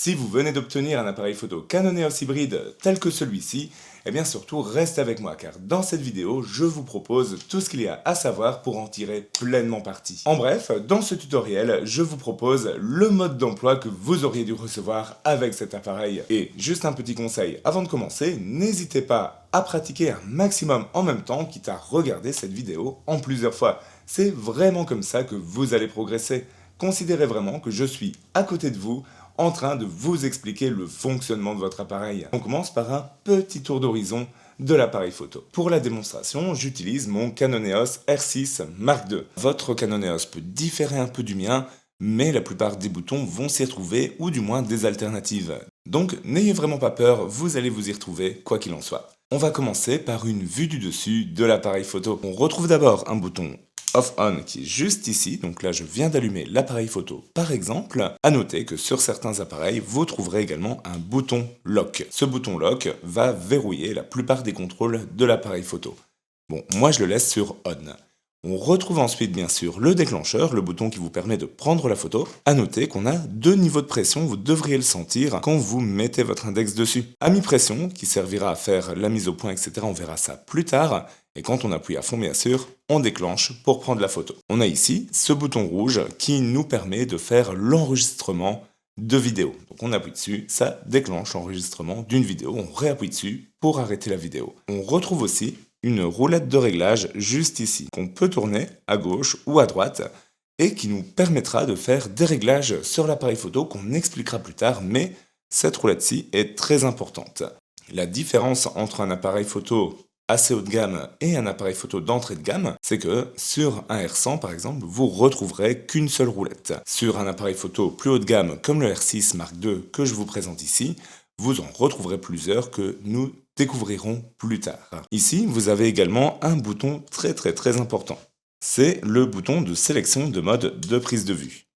Si vous venez d'obtenir un appareil photo Canon EOS hybride tel que celui-ci, eh bien surtout restez avec moi car dans cette vidéo, je vous propose tout ce qu'il y a à savoir pour en tirer pleinement parti. En bref, dans ce tutoriel, je vous propose le mode d'emploi que vous auriez dû recevoir avec cet appareil. Et juste un petit conseil avant de commencer, n'hésitez pas à pratiquer un maximum en même temps, quitte à regarder cette vidéo en plusieurs fois. C'est vraiment comme ça que vous allez progresser. Considérez vraiment que je suis à côté de vous, en train de vous expliquer le fonctionnement de votre appareil. On commence par un petit tour d'horizon de l'appareil photo. Pour la démonstration, j'utilise mon Canon EOS R6 Mark II. Votre Canon EOS peut différer un peu du mien, mais la plupart des boutons vont s'y retrouver, ou du moins des alternatives. Donc n'ayez vraiment pas peur, vous allez vous y retrouver, quoi qu'il en soit. On va commencer par une vue du dessus de l'appareil photo. On retrouve d'abord un bouton Off-On qui est juste ici, donc là je viens d'allumer l'appareil photo par exemple. À noter que sur certains appareils, vous trouverez également un bouton Lock. Ce bouton Lock va verrouiller la plupart des contrôles de l'appareil photo. Bon, moi je le laisse sur On. On retrouve ensuite bien sûr le déclencheur, le bouton qui vous permet de prendre la photo. À noter qu'on a deux niveaux de pression, vous devriez le sentir quand vous mettez votre index dessus. À mi-pression, qui servira à faire la mise au point, etc. On verra ça plus tard. Et quand on appuie à fond bien sûr, on déclenche pour prendre la photo. On a ici ce bouton rouge qui nous permet de faire l'enregistrement de vidéo. Donc on appuie dessus, ça déclenche l'enregistrement d'une vidéo. On réappuie dessus pour arrêter la vidéo. On retrouve aussi une roulette de réglage juste ici, qu'on peut tourner à gauche ou à droite, et qui nous permettra de faire des réglages sur l'appareil photo qu'on expliquera plus tard, mais cette roulette-ci est très importante. La différence entre un appareil photo assez haut de gamme et un appareil photo d'entrée de gamme, c'est que sur un R100 par exemple, vous retrouverez qu'une seule roulette. Sur un appareil photo plus haut de gamme comme le R6 Mark II que je vous présente ici, vous en retrouverez plusieurs que nous découvrirons plus tard. Ici, vous avez également un bouton très important. C'est le bouton de sélection de mode de prise de vue.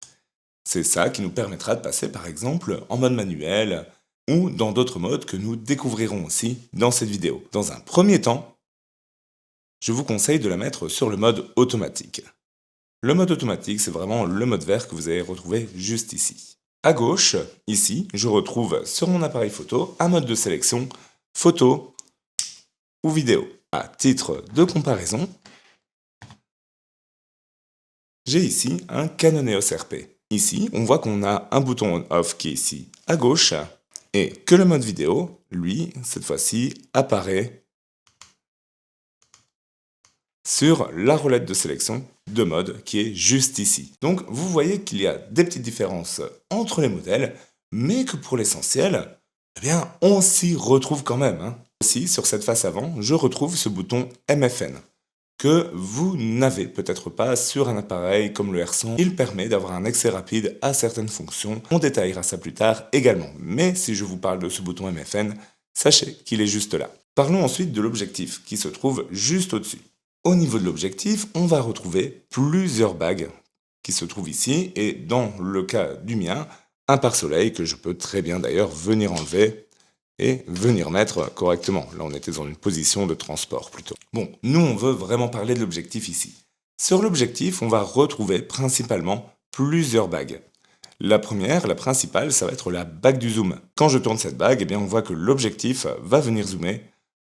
C'est ça qui nous permettra de passer par exemple en mode manuel, ou dans d'autres modes que nous découvrirons aussi dans cette vidéo. Dans un premier temps, je vous conseille de la mettre sur le mode automatique. Le mode automatique, c'est vraiment le mode vert que vous allez retrouver juste ici. À gauche, ici, je retrouve sur mon appareil photo un mode de sélection photo ou vidéo. À titre de comparaison, j'ai ici un Canon EOS RP. Ici, on voit qu'on a un bouton on-off qui est ici à gauche, et que le mode vidéo, lui, cette fois-ci, apparaît sur la roulette de sélection de mode qui est juste ici. Donc vous voyez qu'il y a des petites différences entre les modèles, mais que pour l'essentiel, eh bien, on s'y retrouve quand même. Aussi, sur cette face avant, je retrouve ce bouton MFN, que vous n'avez peut-être pas sur un appareil comme le R100. Il permet d'avoir un accès rapide à certaines fonctions. On détaillera ça plus tard également. Mais si je vous parle de ce bouton MFN, sachez qu'il est juste là. Parlons ensuite de l'objectif qui se trouve juste au-dessus. Au niveau de l'objectif, on va retrouver plusieurs bagues qui se trouvent ici. Et dans le cas du mien, un pare-soleil que je peux très bien d'ailleurs venir enlever et venir mettre correctement. Là, on était dans une position de transport plutôt. Bon, nous, on veut vraiment parler de l'objectif ici. Sur l'objectif, on va retrouver principalement plusieurs bagues. La première, la principale, ça va être la bague du zoom. Quand je tourne cette bague, eh bien, on voit que l'objectif va venir zoomer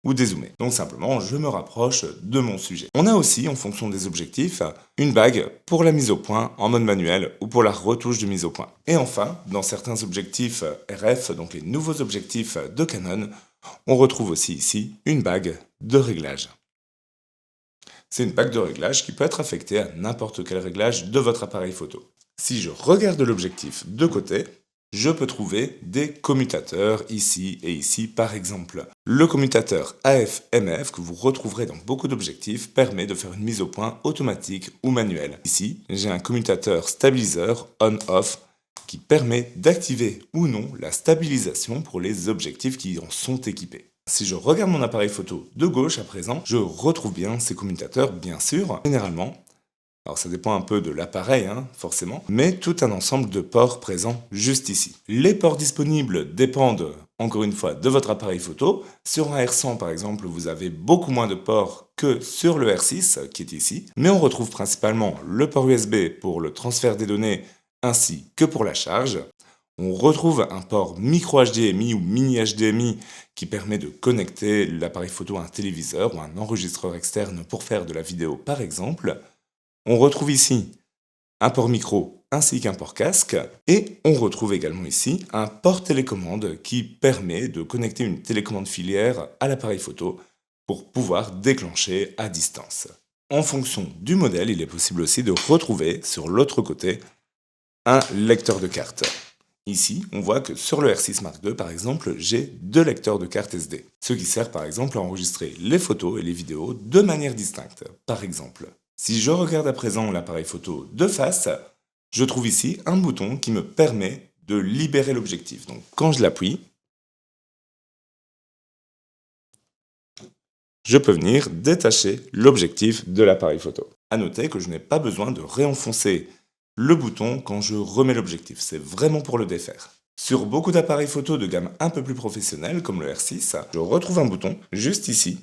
ou dézoomer. Donc simplement, je me rapproche de mon sujet. On a aussi, en fonction des objectifs, une bague pour la mise au point en mode manuel ou pour la retouche de mise au point. Et enfin, dans certains objectifs RF, donc les nouveaux objectifs de Canon, on retrouve aussi ici une bague de réglage. C'est une bague de réglage qui peut être affectée à n'importe quel réglage de votre appareil photo. Si je regarde l'objectif de côté, je peux trouver des commutateurs ici et ici par exemple. Le commutateur AF-MF que vous retrouverez dans beaucoup d'objectifs permet de faire une mise au point automatique ou manuelle. Ici, j'ai un commutateur stabiliseur on-off qui permet d'activer ou non la stabilisation pour les objectifs qui en sont équipés. Si je regarde mon appareil photo de gauche à présent, je retrouve bien ces commutateurs bien sûr, généralement. Alors ça dépend un peu de l'appareil, forcément, mais tout un ensemble de ports présents juste ici. Les ports disponibles dépendent, encore une fois, de votre appareil photo. Sur un R100 par exemple, vous avez beaucoup moins de ports que sur le R6, qui est ici, mais on retrouve principalement le port USB pour le transfert des données, ainsi que pour la charge. On retrouve un port micro HDMI ou mini HDMI qui permet de connecter l'appareil photo à un téléviseur ou un enregistreur externe pour faire de la vidéo par exemple. On retrouve ici un port micro ainsi qu'un port casque et on retrouve également ici un port télécommande qui permet de connecter une télécommande filière à l'appareil photo pour pouvoir déclencher à distance. En fonction du modèle, il est possible aussi de retrouver sur l'autre côté un lecteur de carte. Ici, on voit que sur le R6 Mark II, par exemple, j'ai 2 lecteurs de carte SD, ce qui sert par exemple à enregistrer les photos et les vidéos de manière distincte. Par exemple, si je regarde à présent l'appareil photo de face, je trouve ici un bouton qui me permet de libérer l'objectif. Donc quand je l'appuie, je peux venir détacher l'objectif de l'appareil photo. A noter que je n'ai pas besoin de réenfoncer le bouton quand je remets l'objectif, c'est vraiment pour le défaire. Sur beaucoup d'appareils photo de gamme un peu plus professionnelle, comme le R6, je retrouve un bouton, juste ici,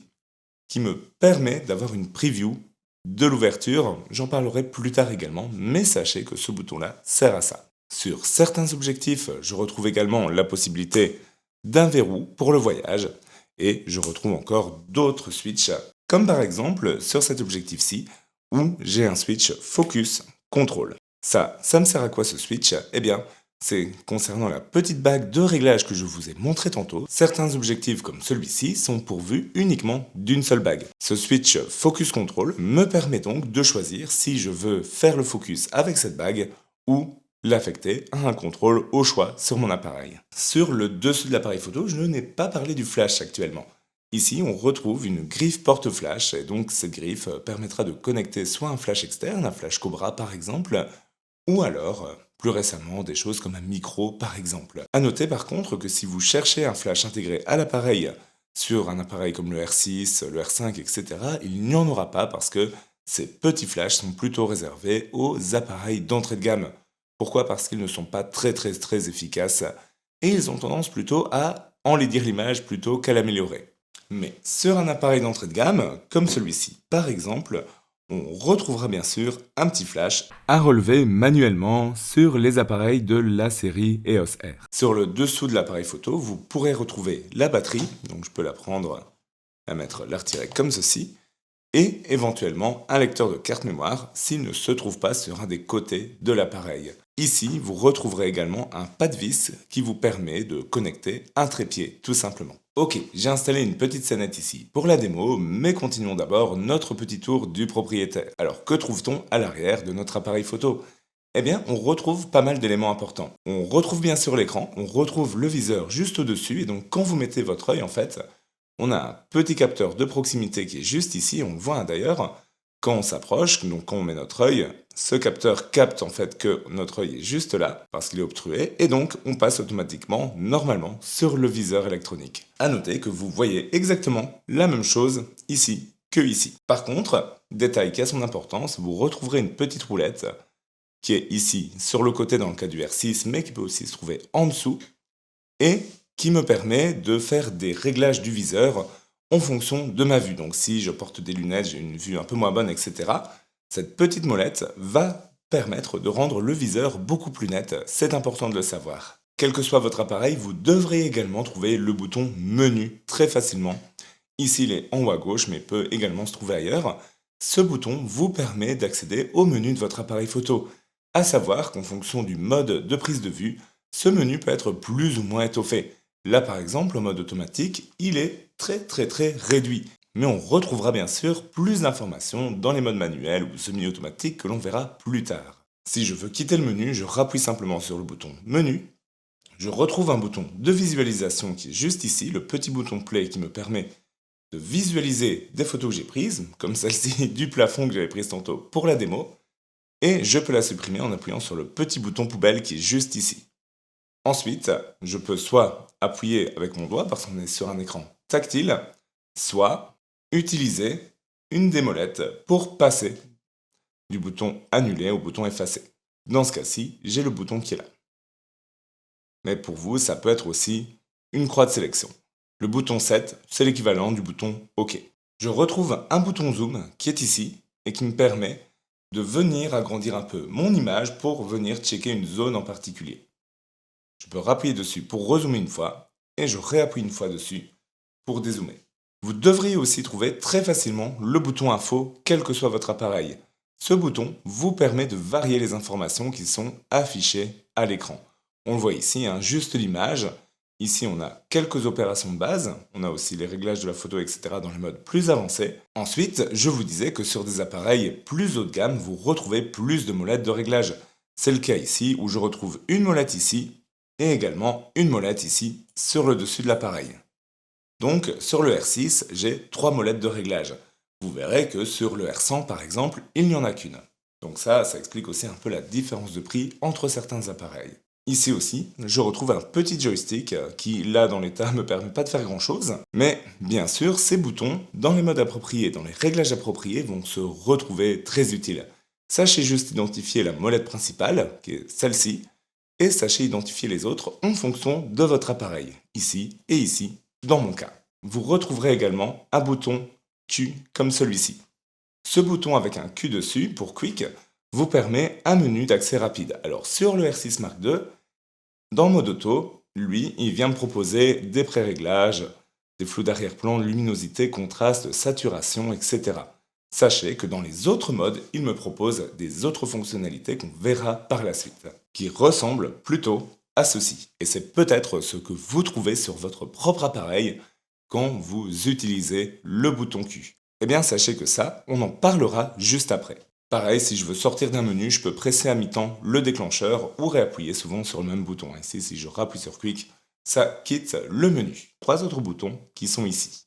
qui me permet d'avoir une preview de l'ouverture. J'en parlerai plus tard également, mais sachez que ce bouton-là sert à ça. Sur certains objectifs, je retrouve également la possibilité d'un verrou pour le voyage, et je retrouve encore d'autres switches, comme par exemple sur cet objectif-ci, où j'ai un switch Focus Control. Ça me sert à quoi ce switch? Eh bien, c'est concernant la petite bague de réglage que je vous ai montré tantôt. Certains objectifs comme celui-ci sont pourvus uniquement d'une seule bague. Ce switch Focus Control me permet donc de choisir si je veux faire le focus avec cette bague ou l'affecter à un contrôle au choix sur mon appareil. Sur le dessus de l'appareil photo, je n'ai pas parlé du flash actuellement. Ici, on retrouve une griffe porte-flash et donc cette griffe permettra de connecter soit un flash externe, un flash Cobra par exemple, ou alors, plus récemment, des choses comme un micro par exemple. A noter par contre que si vous cherchez un flash intégré à l'appareil sur un appareil comme le R6, le R5, etc., il n'y en aura pas parce que ces petits flashs sont plutôt réservés aux appareils d'entrée de gamme. Pourquoi? Parce qu'ils ne sont pas très efficaces et ils ont tendance plutôt à enlaidir l'image plutôt qu'à l'améliorer. Mais sur un appareil d'entrée de gamme, comme celui-ci par exemple, on retrouvera bien sûr un petit flash à relever manuellement sur les appareils de la série EOS R. Sur le dessous de l'appareil photo, vous pourrez retrouver la batterie, donc je peux la prendre, la retirer comme ceci, et éventuellement un lecteur de carte mémoire s'il ne se trouve pas sur un des côtés de l'appareil. Ici, vous retrouverez également un pas de vis qui vous permet de connecter un trépied, tout simplement. Ok, j'ai installé une petite scénette ici pour la démo, mais continuons d'abord notre petit tour du propriétaire. Alors, que trouve-t-on à l'arrière de notre appareil photo? Eh bien, on retrouve pas mal d'éléments importants. On retrouve bien sûr l'écran, on retrouve le viseur juste au-dessus, et donc quand vous mettez votre œil, en fait, on a un petit capteur de proximité qui est juste ici, on le voit d'ailleurs. Quand on s'approche, donc quand on met notre œil, ce capteur capte en fait que notre œil est juste là, parce qu'il est obstrué, et donc on passe automatiquement, normalement, sur le viseur électronique. A noter que vous voyez exactement la même chose ici que ici. Par contre, détail qui a son importance, vous retrouverez une petite roulette qui est ici, sur le côté dans le cas du R6, mais qui peut aussi se trouver en dessous, et qui me permet de faire des réglages du viseur en fonction de ma vue. Donc si je porte des lunettes, j'ai une vue un peu moins bonne, etc., cette petite molette va permettre de rendre le viseur beaucoup plus net. C'est important de le savoir. Quel que soit votre appareil, vous devrez également trouver le bouton menu très facilement. Ici, il est en haut à gauche, mais peut également se trouver ailleurs. Ce bouton vous permet d'accéder au menu de votre appareil photo. À savoir qu'en fonction du mode de prise de vue, ce menu peut être plus ou moins étoffé. Là par exemple, en mode automatique, il est très réduit. Mais on retrouvera bien sûr plus d'informations dans les modes manuels ou semi-automatiques que l'on verra plus tard. Si je veux quitter le menu, je rappuie simplement sur le bouton menu. Je retrouve un bouton de visualisation qui est juste ici, le petit bouton play qui me permet de visualiser des photos que j'ai prises, comme celle-ci du plafond que j'avais prise tantôt pour la démo. Et je peux la supprimer en appuyant sur le petit bouton poubelle qui est juste ici. Ensuite, je peux soit appuyer avec mon doigt parce qu'on est sur un écran tactile, soit utiliser une des molettes pour passer du bouton annuler au bouton effacer. Dans ce cas-ci, j'ai le bouton qui est là. Mais pour vous, ça peut être aussi une croix de sélection. Le bouton 7, c'est l'équivalent du bouton OK. Je retrouve un bouton zoom qui est ici et qui me permet de venir agrandir un peu mon image pour venir checker une zone en particulier. Je peux rappuyer dessus pour rezoomer une fois, et je réappuie une fois dessus pour dézoomer. Vous devriez aussi trouver très facilement le bouton info, quel que soit votre appareil. Ce bouton vous permet de varier les informations qui sont affichées à l'écran. On le voit ici, juste l'image. Ici, on a quelques opérations de base. On a aussi les réglages de la photo, etc. dans les modes plus avancés. Ensuite, je vous disais que sur des appareils plus haut de gamme, vous retrouvez plus de molettes de réglage. C'est le cas ici, où je retrouve une molette ici, et également une molette ici, sur le dessus de l'appareil. Donc, sur le R6, j'ai 3 molettes de réglage. Vous verrez que sur le R100, par exemple, il n'y en a qu'une. Donc ça explique aussi un peu la différence de prix entre certains appareils. Ici aussi, je retrouve un petit joystick qui, là, dans l'état, me permet pas de faire grand-chose. Mais, bien sûr, ces boutons, dans les modes appropriés, dans les réglages appropriés, vont se retrouver très utiles. Sachez juste identifier la molette principale, qui est celle-ci, et sachez identifier les autres en fonction de votre appareil, ici et ici, dans mon cas. Vous retrouverez également un bouton Q comme celui-ci. Ce bouton avec un Q dessus, pour Quick, vous permet un menu d'accès rapide. Alors sur le R6 Mark II, dans le mode auto, lui, il vient me proposer des pré-réglages, des flous d'arrière-plan, luminosité, contraste, saturation, etc. Sachez que dans les autres modes, il me propose des autres fonctionnalités qu'on verra par la suite, qui ressemblent plutôt à ceci. Et c'est peut-être ce que vous trouvez sur votre propre appareil quand vous utilisez le bouton Q. Eh bien, sachez que ça, on en parlera juste après. Pareil, si je veux sortir d'un menu, je peux presser à mi-temps le déclencheur ou réappuyer souvent sur le même bouton. Ici, si je rappuie sur Quick, ça quitte le menu. 3 autres boutons qui sont ici.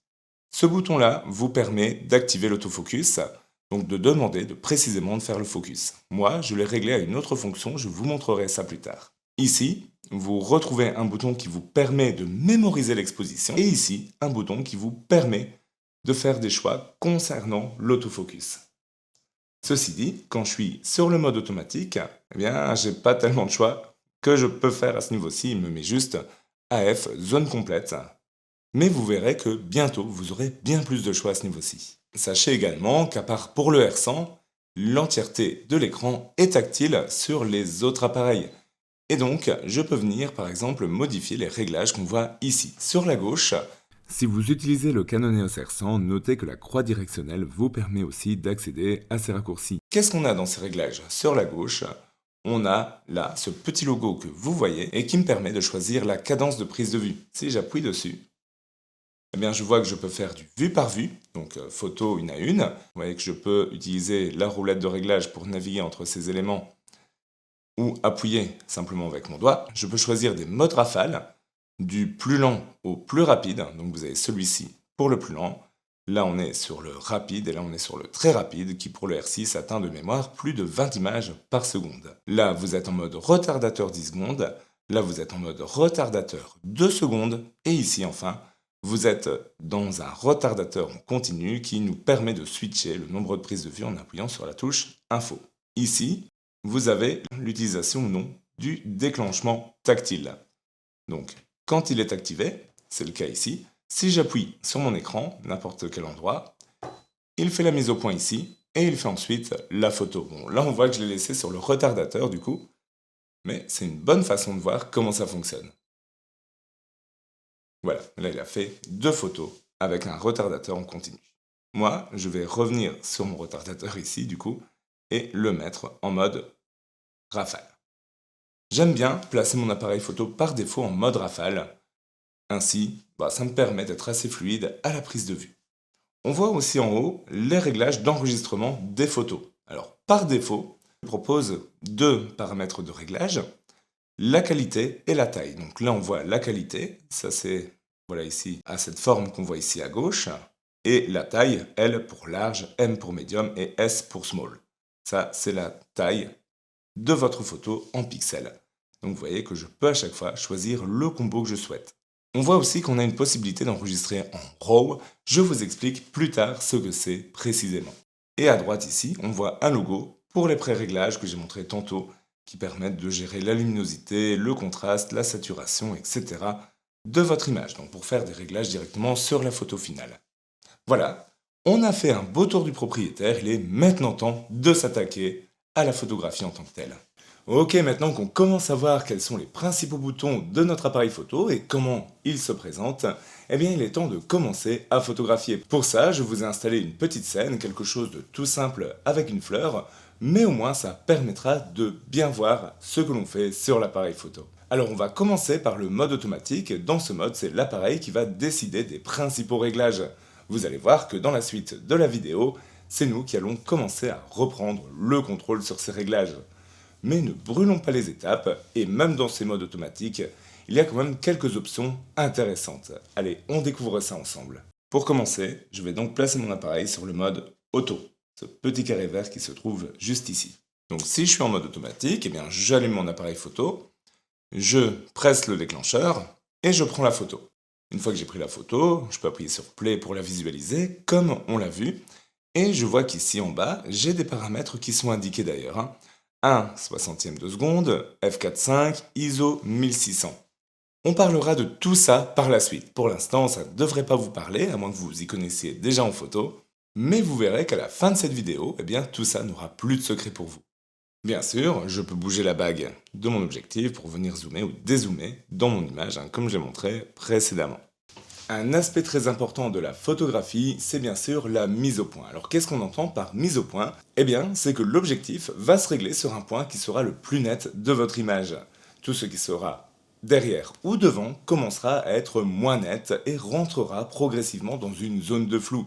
Ce bouton-là vous permet d'activer l'autofocus, donc de demander précisément de faire le focus. Moi, je l'ai réglé à une autre fonction, je vous montrerai ça plus tard. Ici, vous retrouvez un bouton qui vous permet de mémoriser l'exposition et ici, un bouton qui vous permet de faire des choix concernant l'autofocus. Ceci dit, quand je suis sur le mode automatique, eh bien, j'ai pas tellement de choix que je peux faire à ce niveau-ci. Il me met juste AF, zone complète. Mais vous verrez que bientôt, vous aurez bien plus de choix à ce niveau-ci. Sachez également qu'à part pour le R100, l'entièreté de l'écran est tactile sur les autres appareils. Et donc, je peux venir par exemple modifier les réglages qu'on voit ici. Sur la gauche, si vous utilisez le Canon EOS R100, notez que la croix directionnelle vous permet aussi d'accéder à ces raccourcis. Qu'est-ce qu'on a dans ces réglages? Sur la gauche, on a là ce petit logo que vous voyez et qui me permet de choisir la cadence de prise de vue. Si j'appuie dessus, eh bien, je vois que je peux faire du vue par vue, donc photo une à une. Vous voyez que je peux utiliser la roulette de réglage pour naviguer entre ces éléments ou appuyer simplement avec mon doigt. Je peux choisir des modes rafale, du plus lent au plus rapide. Donc vous avez celui-ci pour le plus lent. Là, on est sur le rapide et là, on est sur le très rapide qui, pour le R6, atteint de mémoire plus de 20 images par seconde. Là, vous êtes en mode retardateur 10 secondes. Là, vous êtes en mode retardateur 2 secondes. Et ici, enfin, vous êtes dans un retardateur en continu qui nous permet de switcher le nombre de prises de vue en appuyant sur la touche Info. Ici, vous avez l'utilisation ou non du déclenchement tactile. Donc, quand il est activé, c'est le cas ici, si j'appuie sur mon écran, n'importe quel endroit, il fait la mise au point ici, et il fait ensuite la photo. Bon, là on voit que je l'ai laissé sur le retardateur du coup, mais c'est une bonne façon de voir comment ça fonctionne. Voilà, là il a fait 2 photos avec un retardateur en continu. Moi, je vais revenir sur mon retardateur ici du coup, et le mettre en mode rafale. J'aime bien placer mon appareil photo par défaut en mode rafale. Ainsi, ça me permet d'être assez fluide à la prise de vue. On voit aussi en haut les réglages d'enregistrement des photos. Alors, par défaut, je propose 2 paramètres de réglage, la qualité et la taille. Donc là, on voit la qualité, ça c'est, voilà ici, à cette forme qu'on voit ici à gauche, et la taille, L pour large, M pour médium et S pour small. Ça, c'est la taille de votre photo en pixels. Donc vous voyez que je peux à chaque fois choisir le combo que je souhaite. On voit aussi qu'on a une possibilité d'enregistrer en RAW. Je vous explique plus tard ce que c'est précisément. Et à droite ici, on voit un logo pour les pré-réglages que j'ai montré tantôt, qui permettent de gérer la luminosité, le contraste, la saturation, etc. de votre image. Donc pour faire des réglages directement sur la photo finale. Voilà, on a fait un beau tour du propriétaire. Il est maintenant temps de s'attaquer à la photographie en tant que telle. Ok, maintenant qu'on commence à voir quels sont les principaux boutons de notre appareil photo et comment ils se présentent, eh bien il est temps de commencer à photographier. Pour ça, je vous ai installé une petite scène, quelque chose de tout simple avec une fleur, mais au moins ça permettra de bien voir ce que l'on fait sur l'appareil photo. Alors on va commencer par le mode automatique. Dans ce mode, c'est l'appareil qui va décider des principaux réglages. Vous allez voir que dans la suite de la vidéo, c'est nous qui allons commencer à reprendre le contrôle sur ces réglages. Mais ne brûlons pas les étapes, et même dans ces modes automatiques, il y a quand même quelques options intéressantes. Allez, on découvre ça ensemble. Pour commencer, je vais donc placer mon appareil sur le mode auto, ce petit carré vert qui se trouve juste ici. Donc si je suis en mode automatique, eh bien j'allume mon appareil photo, je presse le déclencheur et je prends la photo. Une fois que j'ai pris la photo, je peux appuyer sur play pour la visualiser, comme on l'a vu, et je vois qu'ici en bas, j'ai des paramètres qui sont indiqués d'ailleurs. 1/60 de seconde, f4.5, ISO 1600. On parlera de tout ça par la suite. Pour l'instant, ça ne devrait pas vous parler, à moins que vous y connaissiez déjà en photo, mais vous verrez qu'à la fin de cette vidéo, eh bien, tout ça n'aura plus de secret pour vous. Bien sûr, je peux bouger la bague de mon objectif pour venir zoomer ou dézoomer dans mon image, comme j'ai montré précédemment. Un aspect très important de la photographie, c'est bien sûr la mise au point. Alors qu'est-ce qu'on entend par mise au point? Eh bien, c'est que l'objectif va se régler sur un point qui sera le plus net de votre image. Tout ce qui sera derrière ou devant commencera à être moins net et rentrera progressivement dans une zone de flou.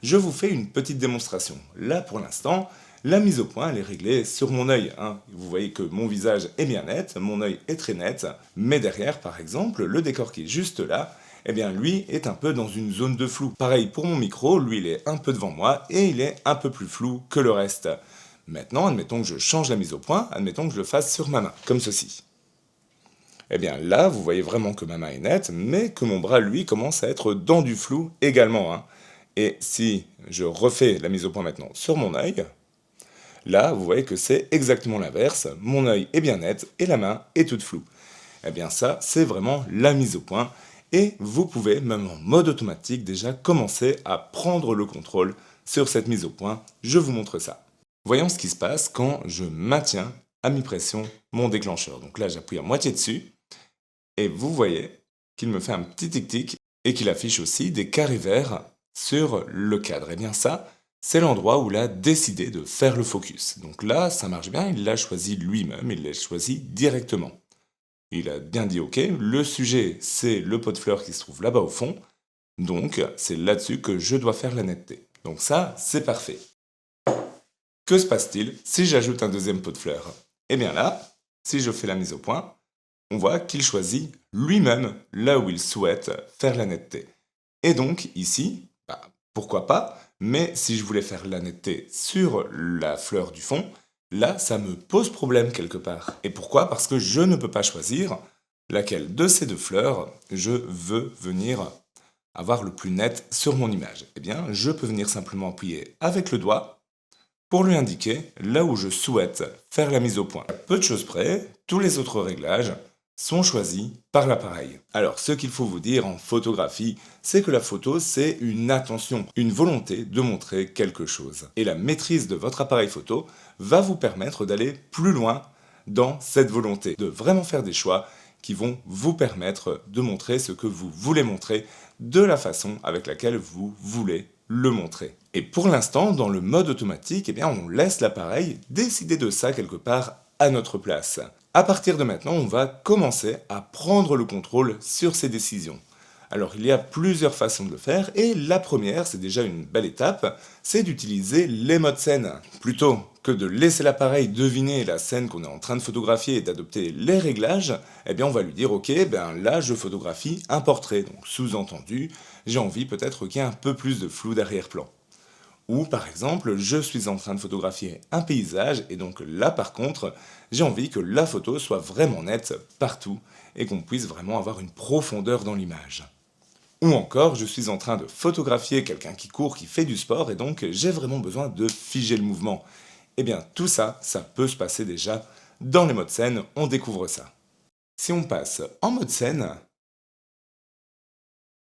Je vous fais une petite démonstration. Là, pour l'instant, la mise au point elle est réglée sur mon œil. Vous voyez que mon visage est bien net, mon œil est très net, mais derrière, par exemple, le décor qui est juste là, eh bien lui est un peu dans une zone de flou. Pareil pour mon micro, lui il est un peu devant moi et il est un peu plus flou que le reste. Maintenant, admettons que je change la mise au point, admettons que je le fasse sur ma main, comme ceci. Eh bien là, vous voyez vraiment que ma main est nette, mais que mon bras, lui, commence à être dans du flou également. Et si je refais la mise au point maintenant sur mon œil, là, vous voyez que c'est exactement l'inverse, mon œil est bien net et la main est toute floue. Eh bien ça, c'est vraiment la mise au point. Et vous pouvez, même en mode automatique, déjà commencer à prendre le contrôle sur cette mise au point. Je vous montre ça. Voyons ce qui se passe quand je maintiens à mi-pression mon déclencheur. Donc là, j'appuie à moitié dessus. Et vous voyez qu'il me fait un petit tic-tic et qu'il affiche aussi des carrés verts sur le cadre. Et bien ça, c'est l'endroit où il a décidé de faire le focus. Donc là, ça marche bien, il l'a choisi lui-même, il l'a choisi directement. Il a bien dit OK, le sujet c'est le pot de fleurs qui se trouve là-bas au fond, donc c'est là-dessus que je dois faire la netteté. Donc ça, c'est parfait. Que se passe-t-il si j'ajoute un deuxième pot de fleurs? Eh bien là, si je fais la mise au point, on voit qu'il choisit lui-même là où il souhaite faire la netteté. Et donc ici, pourquoi pas, mais si je voulais faire la netteté sur la fleur du fond, là, ça me pose problème quelque part. Et pourquoi? Parce que je ne peux pas choisir laquelle de ces deux fleurs je veux venir avoir le plus net sur mon image. Eh bien, je peux venir simplement appuyer avec le doigt pour lui indiquer là où je souhaite faire la mise au point. À peu de choses près, tous les autres réglages sont choisis par l'appareil. Alors, ce qu'il faut vous dire en photographie, c'est que la photo, c'est une attention, une volonté de montrer quelque chose. Et la maîtrise de votre appareil photo va vous permettre d'aller plus loin dans cette volonté, de vraiment faire des choix qui vont vous permettre de montrer ce que vous voulez montrer de la façon avec laquelle vous voulez le montrer. Et pour l'instant, dans le mode automatique, eh bien, on laisse l'appareil décider de ça quelque part à notre place. À partir de maintenant, on va commencer à prendre le contrôle sur ces décisions. Alors, il y a plusieurs façons de le faire, et la première, c'est déjà une belle étape, c'est d'utiliser les modes scène. Plutôt que de laisser l'appareil deviner la scène qu'on est en train de photographier et d'adopter les réglages, eh bien on va lui dire ok, là je photographie un portrait, donc sous-entendu, j'ai envie peut-être qu'il y ait un peu plus de flou d'arrière-plan. Ou par exemple, je suis en train de photographier un paysage et donc là par contre, j'ai envie que la photo soit vraiment nette partout et qu'on puisse vraiment avoir une profondeur dans l'image. Ou encore, je suis en train de photographier quelqu'un qui court, qui fait du sport et donc j'ai vraiment besoin de figer le mouvement. Eh bien tout ça, ça peut se passer déjà dans les modes scène, on découvre ça. Si on passe en mode scène,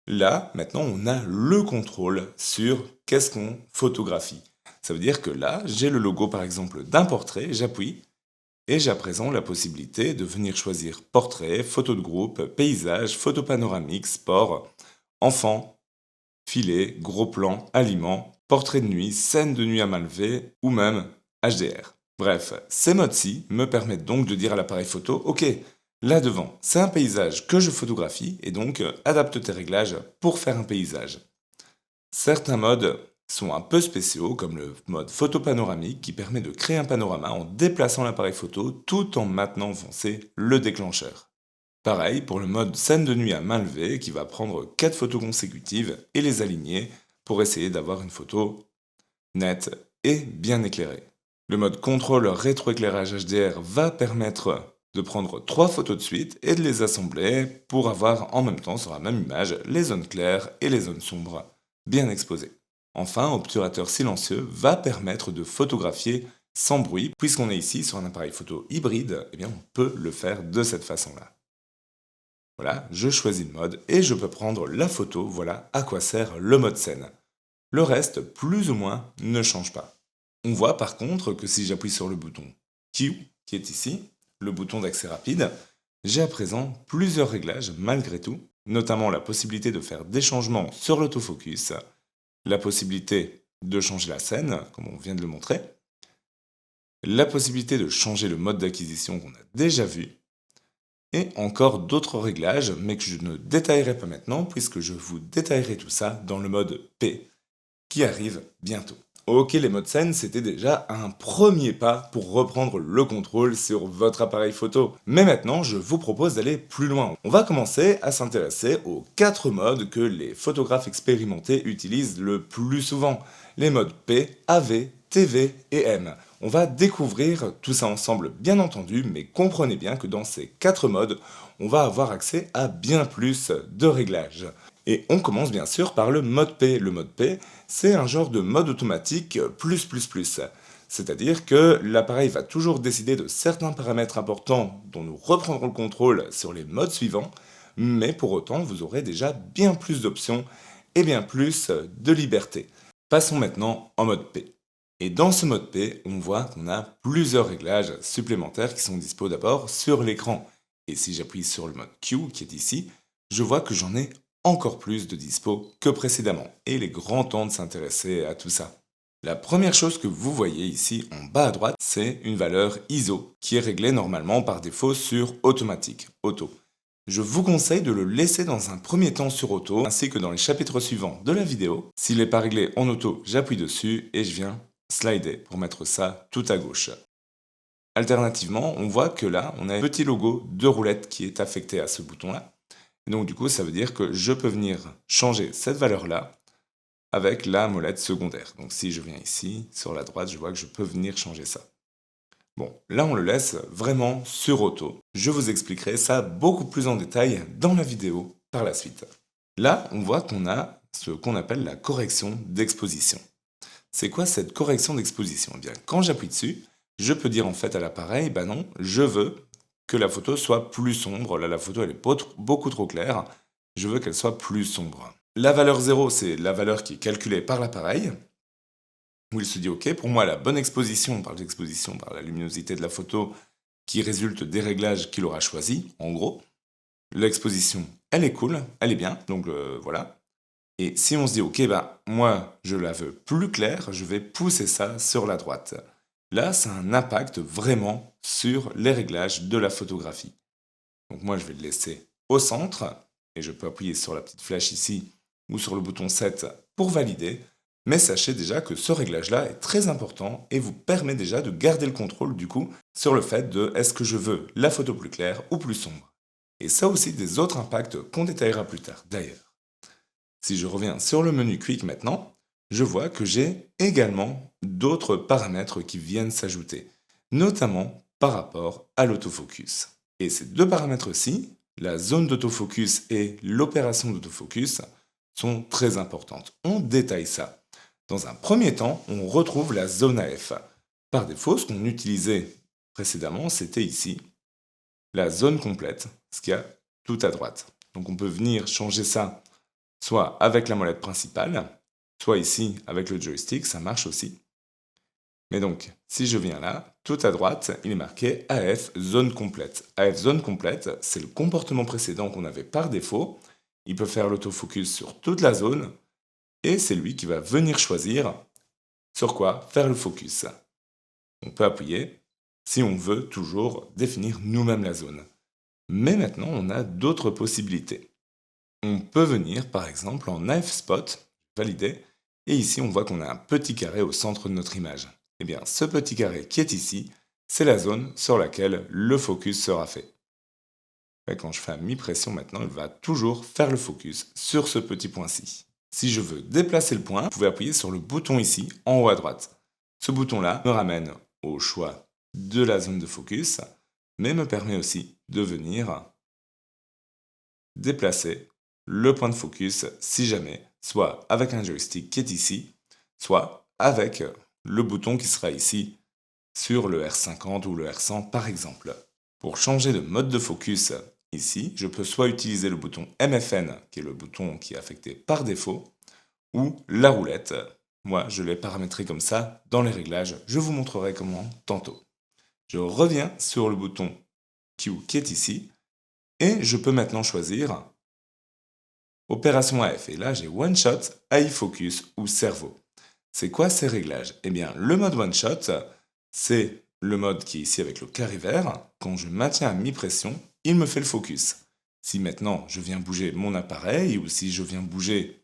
là, maintenant, on a le contrôle sur qu'est-ce qu'on photographie. Ça veut dire que là, j'ai le logo par exemple d'un portrait, j'appuie, Et j'ai à présent la possibilité de venir choisir portrait, photo de groupe, paysage, photo panoramique, sport, enfant, filet, gros plan, aliments, portrait de nuit, scène de nuit à main levée ou même HDR. Bref, ces modes-ci me permettent donc de dire à l'appareil photo, ok, là devant, c'est un paysage que je photographie et donc adapte tes réglages pour faire un paysage. Certains modes sont un peu spéciaux, comme le mode photo panoramique qui permet de créer un panorama en déplaçant l'appareil photo tout en maintenant enfoncé le déclencheur. Pareil pour le mode scène de nuit à main levée qui va prendre 4 photos consécutives et les aligner pour essayer d'avoir une photo nette et bien éclairée. Le mode contrôle rétroéclairage HDR va permettre de prendre 3 photos de suite et de les assembler pour avoir en même temps sur la même image les zones claires et les zones sombres bien exposées. Enfin, obturateur silencieux va permettre de photographier sans bruit. Puisqu'on est ici sur un appareil photo hybride, eh bien on peut le faire de cette façon-là. Voilà, je choisis le mode et je peux prendre la photo, voilà à quoi sert le mode scène. Le reste, plus ou moins, ne change pas. On voit par contre que si j'appuie sur le bouton Q, qui est ici, le bouton d'accès rapide, j'ai à présent plusieurs réglages malgré tout, notamment la possibilité de faire des changements sur l'autofocus, la possibilité de changer la scène, comme on vient de le montrer, la possibilité de changer le mode d'acquisition qu'on a déjà vu, et encore d'autres réglages, mais que je ne détaillerai pas maintenant, puisque je vous détaillerai tout ça dans le mode P, qui arrive bientôt. Ok, les modes scène, c'était déjà un premier pas pour reprendre le contrôle sur votre appareil photo. Mais maintenant, je vous propose d'aller plus loin. On va commencer à s'intéresser aux 4 modes que les photographes expérimentés utilisent le plus souvent. Les modes P, AV, TV et M. On va découvrir tout ça ensemble bien entendu, mais comprenez bien que dans ces 4 modes, on va avoir accès à bien plus de réglages. Et on commence bien sûr par le mode P. Le mode P, c'est un genre de mode automatique plus. C'est-à-dire que l'appareil va toujours décider de certains paramètres importants dont nous reprendrons le contrôle sur les modes suivants, mais pour autant vous aurez déjà bien plus d'options et bien plus de liberté. Passons maintenant en mode P. Et dans ce mode P, on voit qu'on a plusieurs réglages supplémentaires qui sont dispo d'abord sur l'écran. Et si j'appuie sur le mode Q qui est ici, je vois que j'en ai encore plus de dispo que précédemment. Et il est grand temps de s'intéresser à tout ça. La première chose que vous voyez ici en bas à droite, c'est une valeur ISO qui est réglée normalement par défaut sur automatique, auto. Je vous conseille de le laisser dans un premier temps sur auto, ainsi que dans les chapitres suivants de la vidéo. S'il n'est pas réglé en auto, j'appuie dessus et je viens slider pour mettre ça tout à gauche. Alternativement, on voit que là, on a un petit logo de roulette qui est affecté à ce bouton-là. Et donc du coup, ça veut dire que je peux venir changer cette valeur-là avec la molette secondaire. Donc si je viens ici, sur la droite, je vois que je peux venir changer ça. Bon, là on le laisse vraiment sur auto. Je vous expliquerai ça beaucoup plus en détail dans la vidéo par la suite. Là, on voit qu'on a ce qu'on appelle la correction d'exposition. C'est quoi cette correction d'exposition? Eh bien, quand j'appuie dessus, je peux dire en fait à l'appareil, bah non, je veux que la photo soit plus sombre. Là, la photo, elle est beaucoup trop claire. Je veux qu'elle soit plus sombre. La valeur 0, c'est la valeur qui est calculée par l'appareil, où il se dit, ok, pour moi, la bonne exposition, on parle d'exposition par la luminosité de la photo, qui résulte des réglages qu'il aura choisis, en gros. L'exposition, elle est cool, elle est bien, donc voilà. Et si on se dit, ok, bah, moi, je la veux plus claire, je vais pousser ça sur la droite. Là, ça a un impact vraiment sur les réglages de la photographie. Donc moi, je vais le laisser au centre, et je peux appuyer sur la petite flèche ici, ou sur le bouton 7 pour valider. Mais sachez déjà que ce réglage-là est très important et vous permet déjà de garder le contrôle du coup sur le fait de est-ce que je veux la photo plus claire ou plus sombre. Et ça aussi des autres impacts qu'on détaillera plus tard d'ailleurs. Si je reviens sur le menu Quick maintenant, je vois que j'ai également d'autres paramètres qui viennent s'ajouter, notamment par rapport à l'autofocus. Et ces deux paramètres-ci, la zone d'autofocus et l'opération d'autofocus, sont très importantes. On détaille ça. Dans un premier temps, on retrouve la zone AF. Par défaut, ce qu'on utilisait précédemment, c'était ici, la zone complète, ce qu'il y a tout à droite. Donc on peut venir changer ça soit avec la molette principale, soit ici avec le joystick, ça marche aussi. Mais donc, si je viens là, tout à droite, il est marqué AF zone complète. AF zone complète, c'est le comportement précédent qu'on avait par défaut. Il peut faire l'autofocus sur toute la zone et c'est lui qui va venir choisir sur quoi faire le focus. On peut appuyer si on veut toujours définir nous-mêmes la zone. Mais maintenant, on a d'autres possibilités. On peut venir par exemple en AF spot, valider, et ici on voit qu'on a un petit carré au centre de notre image. Eh bien, ce petit carré qui est ici, c'est la zone sur laquelle le focus sera fait. Et quand je fais à mi-pression maintenant, il va toujours faire le focus sur ce petit point-ci. Si je veux déplacer le point, vous pouvez appuyer sur le bouton ici, en haut à droite. Ce bouton-là me ramène au choix de la zone de focus, mais me permet aussi de venir déplacer le point de focus si jamais, soit avec un joystick qui est ici, soit avec le bouton qui sera ici sur le R50 ou le R100 par exemple. Pour changer de mode de focus ici, je peux soit utiliser le bouton MFN, qui est le bouton qui est affecté par défaut, ou la roulette. Moi, je l'ai paramétré comme ça dans les réglages. Je vous montrerai comment tantôt. Je reviens sur le bouton Q qui est ici, et je peux maintenant choisir Opération AF. Et là, j'ai One Shot, Eye Focus ou Cerveau. C'est quoi ces réglages? Eh bien, le mode One Shot, c'est le mode qui est ici avec le carré vert. Quand je maintiens à mi-pression, il me fait le focus. Si maintenant je viens bouger mon appareil ou si je viens bouger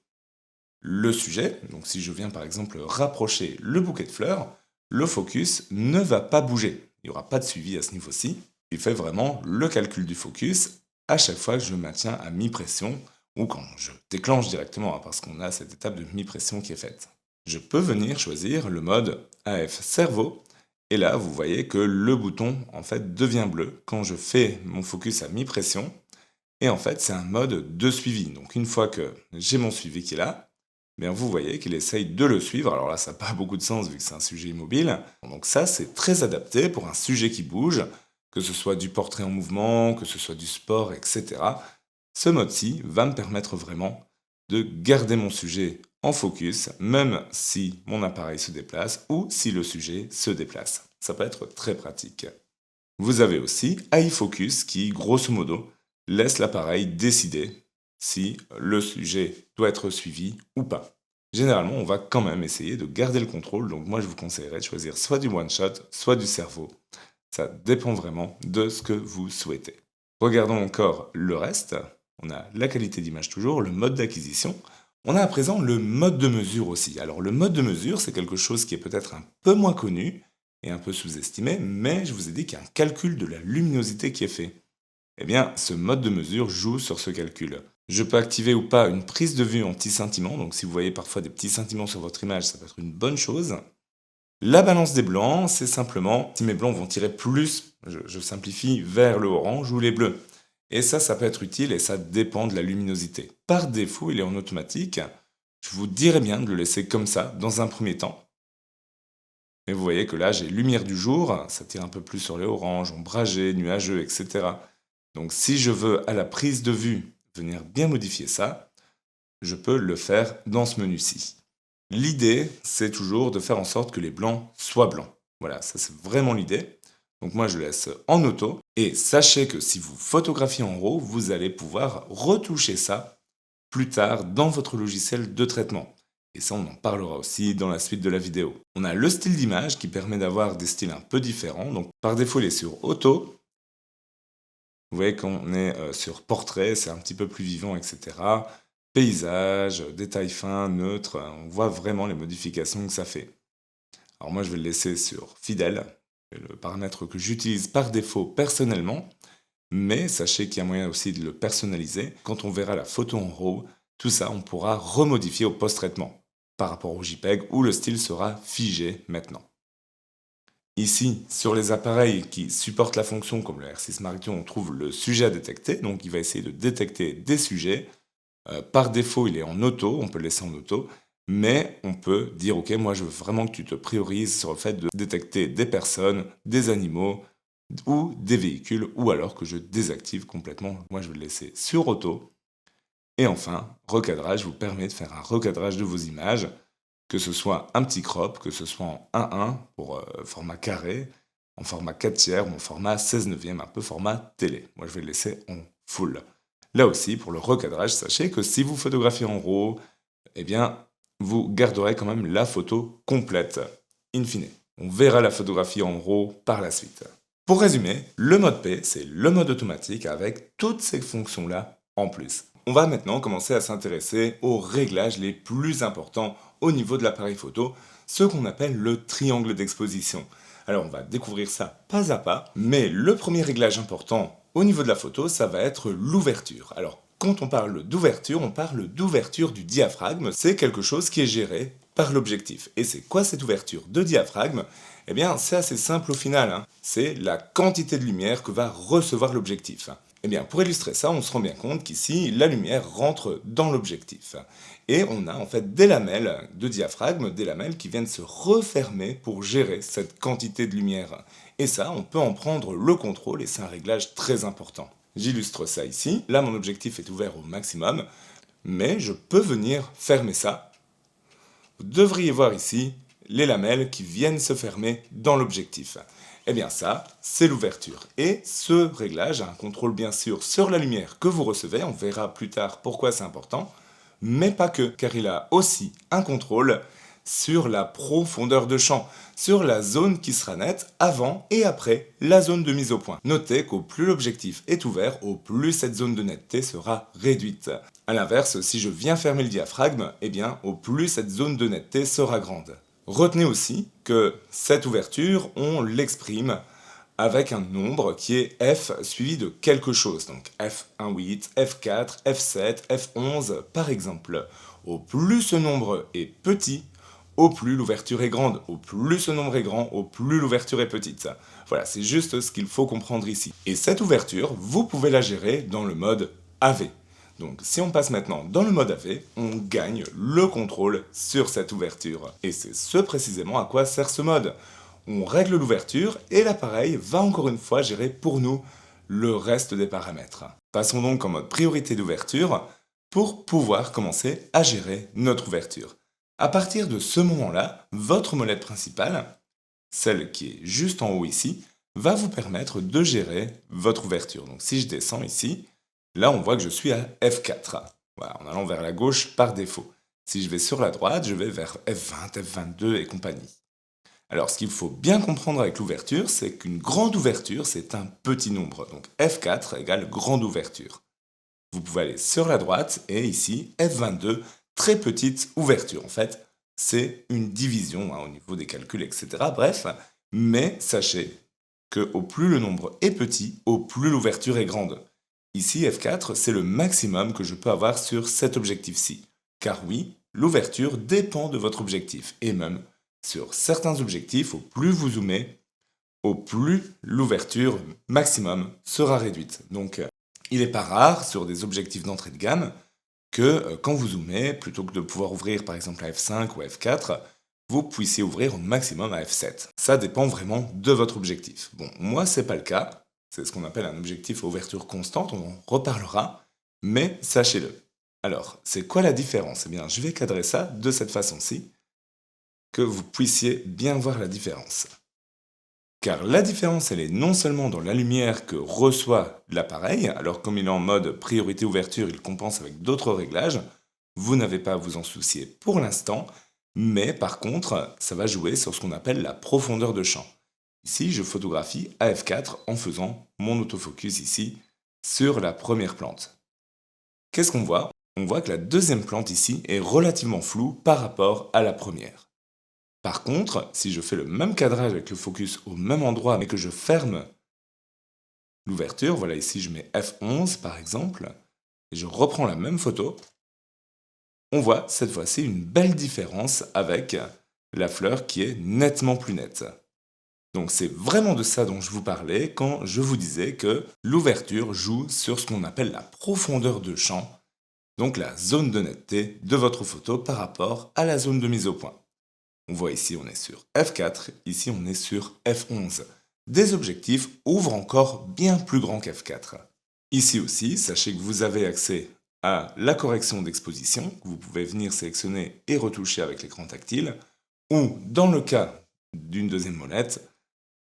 le sujet, donc si je viens par exemple rapprocher le bouquet de fleurs, le focus ne va pas bouger. Il n'y aura pas de suivi à ce niveau-ci. Il fait vraiment le calcul du focus à chaque fois que je maintiens à mi-pression ou quand je déclenche directement, parce qu'on a cette étape de mi-pression qui est faite. Je peux venir choisir le mode AF cerveau, et là vous voyez que le bouton en fait devient bleu quand je fais mon focus à mi-pression, et en fait c'est un mode de suivi. Donc une fois que j'ai mon suivi qui est là, bien vous voyez qu'il essaye de le suivre. Alors là ça n'a pas beaucoup de sens vu que c'est un sujet immobile. Donc ça c'est très adapté pour un sujet qui bouge, que ce soit du portrait en mouvement, que ce soit du sport, etc. Ce mode-ci va me permettre vraiment de garder mon sujet en focus, même si mon appareil se déplace ou si le sujet se déplace. Ça peut être très pratique. Vous avez aussi Eye Focus qui, grosso modo, laisse l'appareil décider si le sujet doit être suivi ou pas. Généralement, on va quand même essayer de garder le contrôle, donc moi je vous conseillerais de choisir soit du one-shot, soit du cerveau. Ça dépend vraiment de ce que vous souhaitez. Regardons encore le reste. On a la qualité d'image toujours, le mode d'acquisition. On a à présent le mode de mesure aussi. Alors le mode de mesure, c'est quelque chose qui est peut-être un peu moins connu et un peu sous-estimé, mais je vous ai dit qu'il y a un calcul de la luminosité qui est fait. Eh bien, ce mode de mesure joue sur ce calcul. Je peux activer ou pas une prise de vue anti-scintillement, donc si vous voyez parfois des petits scintillements sur votre image, ça peut être une bonne chose. La balance des blancs, c'est simplement si mes blancs vont tirer plus, je simplifie, vers le orange ou les bleus. Et ça peut être utile et ça dépend de la luminosité. Par défaut, il est en automatique. Je vous dirais bien de le laisser comme ça dans un premier temps. Mais vous voyez que là, j'ai lumière du jour, ça tire un peu plus sur les oranges, ombragés, nuageux, etc. Donc si je veux à la prise de vue venir bien modifier ça, je peux le faire dans ce menu-ci. L'idée, c'est toujours de faire en sorte que les blancs soient blancs. Voilà, ça c'est vraiment l'idée. Donc moi je laisse en auto. Et sachez que si vous photographiez en RAW, vous allez pouvoir retoucher ça plus tard dans votre logiciel de traitement. Et ça on en parlera aussi dans la suite de la vidéo. On a le style d'image qui permet d'avoir des styles un peu différents. Donc par défaut il est sur auto. Vous voyez qu'on est sur portrait, c'est un petit peu plus vivant, etc. Paysage, détail fin, neutre, on voit vraiment les modifications que ça fait. Alors moi je vais le laisser sur fidèle, c'est le paramètre que j'utilise par défaut personnellement, mais sachez qu'il y a moyen aussi de le personnaliser. Quand on verra la photo en RAW, tout ça on pourra remodifier au post-traitement par rapport au JPEG où le style sera figé maintenant. Ici, sur les appareils qui supportent la fonction comme le R6 Mark II, on trouve le sujet à détecter, donc il va essayer de détecter des sujets. Par défaut, il est en auto, on peut le laisser en auto, mais on peut dire ok, moi je veux vraiment que tu te priorises sur le fait de détecter des personnes, des animaux ou des véhicules, ou alors que je désactive complètement. Moi je vais le laisser sur auto. Et enfin, recadrage vous permet de faire un recadrage de vos images. que ce soit un petit crop, que ce soit en 1:1 pour format carré, en format 4/3 ou en format 16/9, un peu format télé. Moi, je vais le laisser en full. Là aussi, pour le recadrage, sachez que si vous photographiez en RAW, eh bien, vous garderez quand même la photo complète, in fine. On verra la photographie en RAW par la suite. Pour résumer, le mode P, c'est le mode automatique avec toutes ces fonctions-là en plus. On va maintenant commencer à s'intéresser aux réglages les plus importants au niveau de l'appareil photo, ce qu'on appelle le triangle d'exposition. Alors on va découvrir ça pas à pas, mais le premier réglage important au niveau de la photo, ça va être l'ouverture. Alors quand on parle d'ouverture du diaphragme, c'est quelque chose qui est géré par l'objectif. Et c'est quoi cette ouverture de diaphragme? Eh bien, c'est assez simple au final, hein. C'est la quantité de lumière que va recevoir l'objectif. Eh bien, pour illustrer ça, on se rend bien compte qu'ici, la lumière rentre dans l'objectif. Et on a en fait des lamelles de diaphragme, des lamelles qui viennent se refermer pour gérer cette quantité de lumière. Et ça, on peut en prendre le contrôle et c'est un réglage très important. J'illustre ça ici. Là, mon objectif est ouvert au maximum, mais je peux venir fermer ça. Vous devriez voir ici les lamelles qui viennent se fermer dans l'objectif. Eh bien ça, c'est l'ouverture. Et ce réglage a un contrôle bien sûr sur la lumière que vous recevez, on verra plus tard pourquoi c'est important, mais pas que, car il a aussi un contrôle sur la profondeur de champ, sur la zone qui sera nette avant et après la zone de mise au point. Notez qu'au plus l'objectif est ouvert, au plus cette zone de netteté sera réduite. A l'inverse, si je viens fermer le diaphragme, eh bien au plus cette zone de netteté sera grande. Retenez aussi que cette ouverture, on l'exprime avec un nombre qui est f suivi de quelque chose. Donc f1,8, f4, f7, f11 par exemple. Au plus ce nombre est petit, au plus l'ouverture est grande. Au plus ce nombre est grand, au plus l'ouverture est petite. Voilà, c'est juste ce qu'il faut comprendre ici. Et cette ouverture, vous pouvez la gérer dans le mode AV. Donc si on passe maintenant dans le mode AV, on gagne le contrôle sur cette ouverture. Et c'est ce précisément à quoi sert ce mode. On règle l'ouverture et l'appareil va encore une fois gérer pour nous le reste des paramètres. Passons donc en mode priorité d'ouverture pour pouvoir commencer à gérer notre ouverture. À partir de ce moment-là, votre molette principale, celle qui est juste en haut ici, va vous permettre de gérer votre ouverture. Donc si je descends ici, là on voit que je suis à F4, voilà, en allant vers la gauche par défaut. Si je vais sur la droite, je vais vers F20, F22 et compagnie. Alors ce qu'il faut bien comprendre avec l'ouverture, c'est qu'une grande ouverture, c'est un petit nombre. Donc F4 égale grande ouverture. Vous pouvez aller sur la droite et ici, F22, très petite ouverture. En fait, c'est une division au niveau des calculs, etc. Bref, mais sachez que au plus le nombre est petit, au plus l'ouverture est grande. Ici, F4, c'est le maximum que je peux avoir sur cet objectif-ci. Car oui, l'ouverture dépend de votre objectif. Et même, sur certains objectifs, au plus vous zoomez, au plus l'ouverture maximum sera réduite. Donc, il n'est pas rare, sur des objectifs d'entrée de gamme, que quand vous zoomez, plutôt que de pouvoir ouvrir par exemple à F5 ou à F4, vous puissiez ouvrir au maximum à F7. Ça dépend vraiment de votre objectif. Bon, moi, c'est pas le cas. C'est ce qu'on appelle un objectif à ouverture constante, on en reparlera, mais sachez-le. Alors, c'est quoi la différence? Eh bien, je vais cadrer ça de cette façon-ci, que vous puissiez bien voir la différence. Car la différence, elle est non seulement dans la lumière que reçoit l'appareil, alors comme il est en mode priorité ouverture, il compense avec d'autres réglages, vous n'avez pas à vous en soucier pour l'instant, mais par contre, ça va jouer sur ce qu'on appelle la profondeur de champ. Ici, je photographie à f4 en faisant mon autofocus ici sur la première plante. Qu'est-ce qu'on voit? On voit que la deuxième plante ici est relativement floue par rapport à la première. Par contre, si je fais le même cadrage avec le focus au même endroit mais que je ferme l'ouverture, voilà ici je mets F11 par exemple, et je reprends la même photo, on voit cette fois-ci une belle différence avec la fleur qui est nettement plus nette. Donc c'est vraiment de ça dont je vous parlais quand je vous disais que l'ouverture joue sur ce qu'on appelle la profondeur de champ, donc la zone de netteté de votre photo par rapport à la zone de mise au point. On voit ici on est sur F4, ici on est sur F11. Des objectifs ouvrent encore bien plus grand qu'F4. Ici aussi, sachez que vous avez accès à la correction d'exposition, que vous pouvez venir sélectionner et retoucher avec l'écran tactile, ou dans le cas d'une deuxième molette,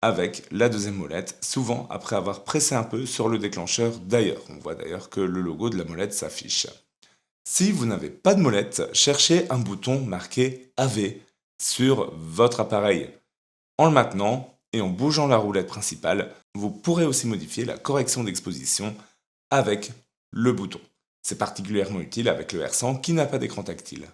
avec la deuxième molette, souvent après avoir pressé un peu sur le déclencheur d'ailleurs. On voit d'ailleurs que le logo de la molette s'affiche. Si vous n'avez pas de molette, cherchez un bouton marqué AV sur votre appareil. En le maintenant et en bougeant la roulette principale, vous pourrez aussi modifier la correction d'exposition avec le bouton. C'est particulièrement utile avec le R100 qui n'a pas d'écran tactile.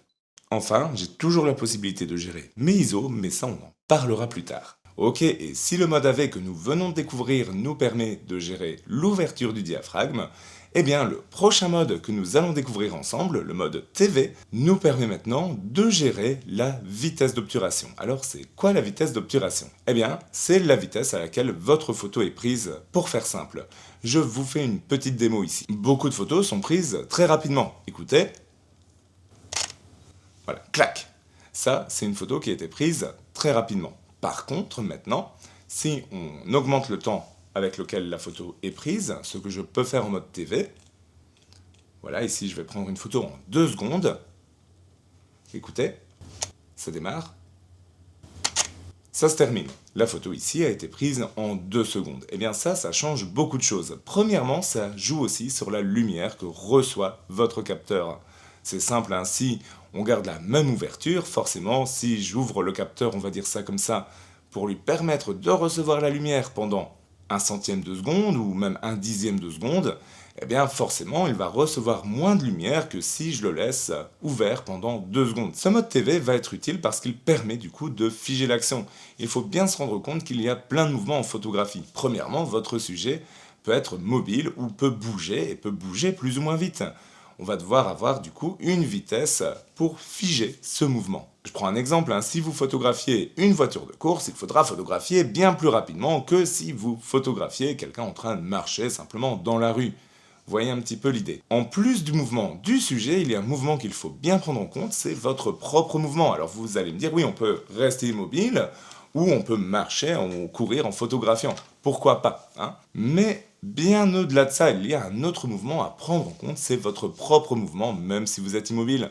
Enfin, j'ai toujours la possibilité de gérer mes ISO, mais ça on en parlera plus tard. Ok, et si le mode AV que nous venons de découvrir nous permet de gérer l'ouverture du diaphragme, eh bien le prochain mode que nous allons découvrir ensemble, le mode TV, nous permet maintenant de gérer la vitesse d'obturation. Alors c'est quoi la vitesse d'obturation? Eh bien, c'est la vitesse à laquelle votre photo est prise. Pour faire simple, je vous fais une petite démo ici. Beaucoup de photos sont prises très rapidement. Écoutez. Voilà, clac. Ça, c'est une photo qui a été prise très rapidement. Par contre, maintenant, si on augmente le temps avec lequel la photo est prise, ce que je peux faire en mode TV, voilà, ici je vais prendre une photo en 2 secondes. Écoutez, ça démarre. Ça se termine. La photo ici a été prise en 2 secondes. Eh bien ça change beaucoup de choses. Premièrement, ça joue aussi sur la lumière que reçoit votre capteur. C'est simple, hein, si on garde la même ouverture, forcément, si j'ouvre le capteur, on va dire ça comme ça, pour lui permettre de recevoir la lumière pendant 1/100 de seconde ou même 1/10 de seconde, eh bien forcément il va recevoir moins de lumière que si je le laisse ouvert pendant 2 secondes. Ce mode TV va être utile parce qu'il permet du coup de figer l'action. Il faut bien se rendre compte qu'il y a plein de mouvements en photographie. Premièrement, votre sujet peut être mobile ou peut bouger et peut bouger plus ou moins vite. On va devoir avoir du coup une vitesse pour figer ce mouvement. Je prends un exemple, hein. Si vous photographiez une voiture de course, il faudra photographier bien plus rapidement que si vous photographiez quelqu'un en train de marcher simplement dans la rue. Vous voyez un petit peu l'idée. En plus du mouvement du sujet, il y a un mouvement qu'il faut bien prendre en compte, c'est votre propre mouvement. Alors vous allez me dire, oui, on peut rester immobile, ou on peut marcher ou courir en photographiant. Pourquoi pas, hein? Mais bien au-delà de ça, il y a un autre mouvement à prendre en compte, c'est votre propre mouvement, même si vous êtes immobile.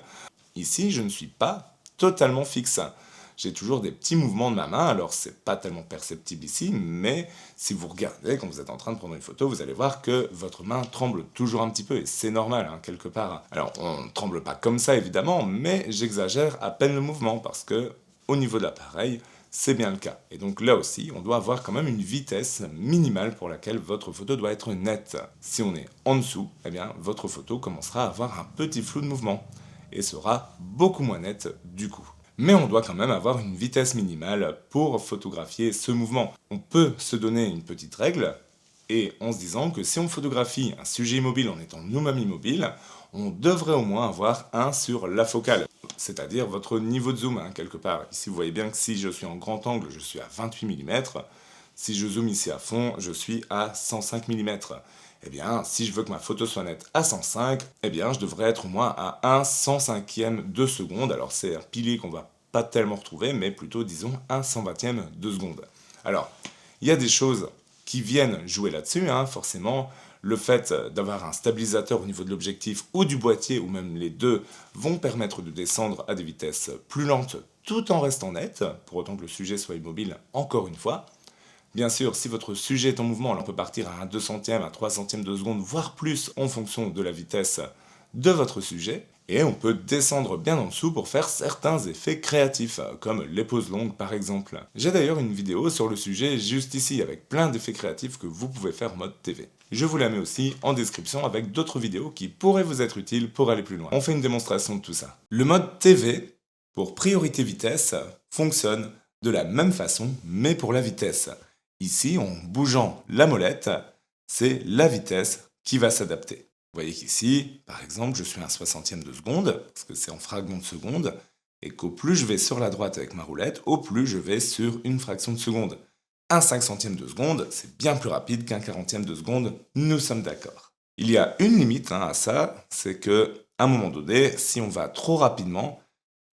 Ici, je ne suis pas totalement fixe. J'ai toujours des petits mouvements de ma main, alors c'est pas tellement perceptible ici, mais si vous regardez quand vous êtes en train de prendre une photo, vous allez voir que votre main tremble toujours un petit peu, et c'est normal, hein, quelque part. Alors, on ne tremble pas comme ça, évidemment, mais j'exagère à peine le mouvement, parce que, au niveau de l'appareil, c'est bien le cas. Et donc là aussi, on doit avoir quand même une vitesse minimale pour laquelle votre photo doit être nette. Si on est en dessous, eh bien, votre photo commencera à avoir un petit flou de mouvement, et sera beaucoup moins nette du coup. Mais on doit quand même avoir une vitesse minimale pour photographier ce mouvement. On peut se donner une petite règle, et en se disant que si on photographie un sujet immobile en étant nous-mêmes immobiles, on devrait au moins avoir 1 sur la focale, c'est-à-dire votre niveau de zoom, hein, quelque part. Ici, vous voyez bien que si je suis en grand angle, je suis à 28 mm. Si je zoome ici à fond, je suis à 105 mm. Eh bien, si je veux que ma photo soit nette à 105, eh bien, je devrais être au moins à 1/105e de seconde. Alors, c'est un pilier qu'on va pas tellement retrouver, mais plutôt, disons, 1/120e de seconde. Alors, il y a des choses qui viennent jouer là-dessus, hein, forcément. Le fait d'avoir un stabilisateur au niveau de l'objectif ou du boîtier, ou même les deux, vont permettre de descendre à des vitesses plus lentes tout en restant net, pour autant que le sujet soit immobile encore une fois. Bien sûr, si votre sujet est en mouvement, on peut partir à un 200e, à 300e de seconde, voire plus en fonction de la vitesse de votre sujet. Et on peut descendre bien en dessous pour faire certains effets créatifs, comme les pauses longues par exemple. J'ai d'ailleurs une vidéo sur le sujet juste ici, avec plein d'effets créatifs que vous pouvez faire en mode TV. Je vous la mets aussi en description avec d'autres vidéos qui pourraient vous être utiles pour aller plus loin. On fait une démonstration de tout ça. Le mode TV, pour priorité vitesse, fonctionne de la même façon, mais pour la vitesse. Ici, en bougeant la molette, c'est la vitesse qui va s'adapter. Vous voyez qu'ici, par exemple, je suis à un 60e de seconde, parce que c'est en fragments de seconde, et qu'au plus je vais sur la droite avec ma roulette, au plus je vais sur une fraction de seconde. Un 5/100e de seconde, c'est bien plus rapide qu'un 40e de seconde, nous sommes d'accord. Il y a une limite à ça, c'est que à un moment donné, si on va trop rapidement,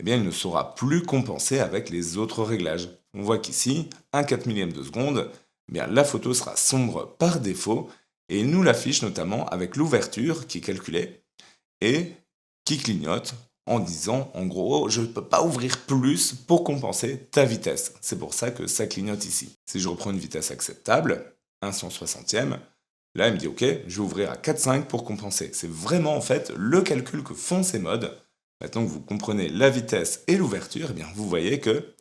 eh bien, il ne saura plus compenser avec les autres réglages. On voit qu'ici, un 4 millième de seconde, eh bien, la photo sera sombre par défaut, et il nous l'affiche notamment avec l'ouverture qui est calculée, et qui clignote en disant, en gros, je ne peux pas ouvrir plus pour compenser ta vitesse. C'est pour ça que ça clignote ici. Si je reprends une vitesse acceptable, 1/160e, là, il me dit, ok, je vais ouvrir à 4,5 pour compenser. C'est vraiment, en fait, le calcul que font ces modes. Maintenant que vous comprenez la vitesse et l'ouverture, eh bien, vous voyez que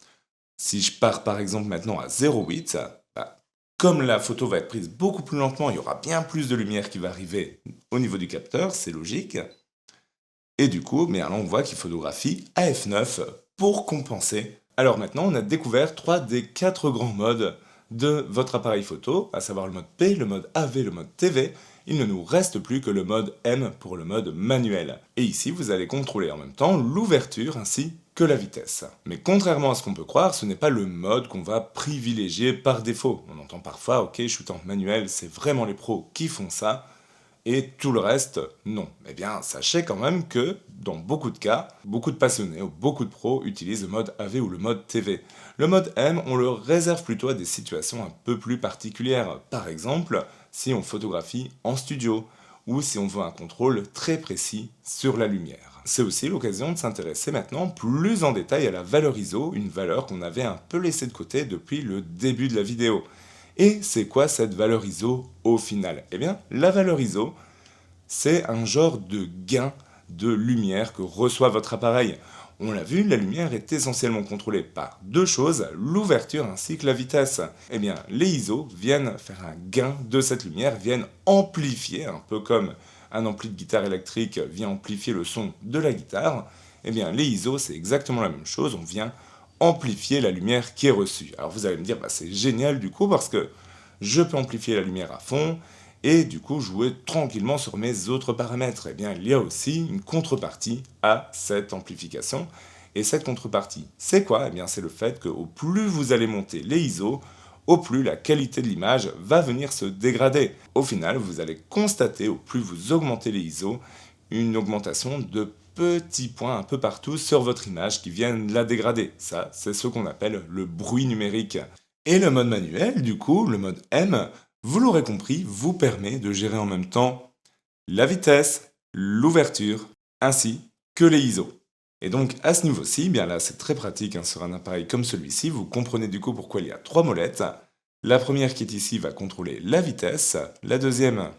si je pars, par exemple, maintenant à 0,8, comme la photo va être prise beaucoup plus lentement, il y aura bien plus de lumière qui va arriver au niveau du capteur, c'est logique. Et du coup, mais là on voit qu'il photographie à f9 pour compenser. Alors maintenant, on a découvert 3 des 4 grands modes de votre appareil photo, à savoir le mode P, le mode AV, le mode TV. Il ne nous reste plus que le mode M pour le mode manuel. Et ici, vous allez contrôler en même temps l'ouverture ainsi que la vitesse. Mais contrairement à ce qu'on peut croire, ce n'est pas le mode qu'on va privilégier par défaut. On entend parfois, ok, shoot en manuel, c'est vraiment les pros qui font ça, et tout le reste, non. Eh bien, sachez quand même que, dans beaucoup de cas, beaucoup de passionnés ou beaucoup de pros utilisent le mode AV ou le mode TV. Le mode M, on le réserve plutôt à des situations un peu plus particulières. Par exemple, si on photographie en studio, ou si on veut un contrôle très précis sur la lumière. C'est aussi l'occasion de s'intéresser maintenant plus en détail à la valeur ISO, une valeur qu'on avait un peu laissée de côté depuis le début de la vidéo. Et c'est quoi cette valeur ISO au final? Eh bien, la valeur ISO, c'est un genre de gain de lumière que reçoit votre appareil. On l'a vu, la lumière est essentiellement contrôlée par deux choses, l'ouverture ainsi que la vitesse. Eh bien, les ISO viennent faire un gain de cette lumière, viennent amplifier, un peu comme un ampli de guitare électrique vient amplifier le son de la guitare. Eh bien, les ISO, c'est exactement la même chose, on vient amplifier la lumière qui est reçue. Alors vous allez me dire, c'est génial du coup parce que je peux amplifier la lumière à fond et du coup jouer tranquillement sur mes autres paramètres. Eh bien, il y a aussi une contrepartie à cette amplification. Et cette contrepartie, c'est quoi? Eh bien, c'est le fait que au plus vous allez monter les ISO, au plus la qualité de l'image va venir se dégrader. Au final, vous allez constater, au plus vous augmentez les ISO, une augmentation de petits points un peu partout sur votre image qui viennent la dégrader. Ça, c'est ce qu'on appelle le bruit numérique. Et le mode manuel, du coup, le mode M, vous l'aurez compris, vous permet de gérer en même temps la vitesse, l'ouverture, ainsi que les ISO. Et donc à ce niveau-ci, bien là c'est très pratique sur un appareil comme celui-ci, vous comprenez du coup pourquoi il y a trois molettes. La première qui est ici va contrôler la vitesse, la deuxième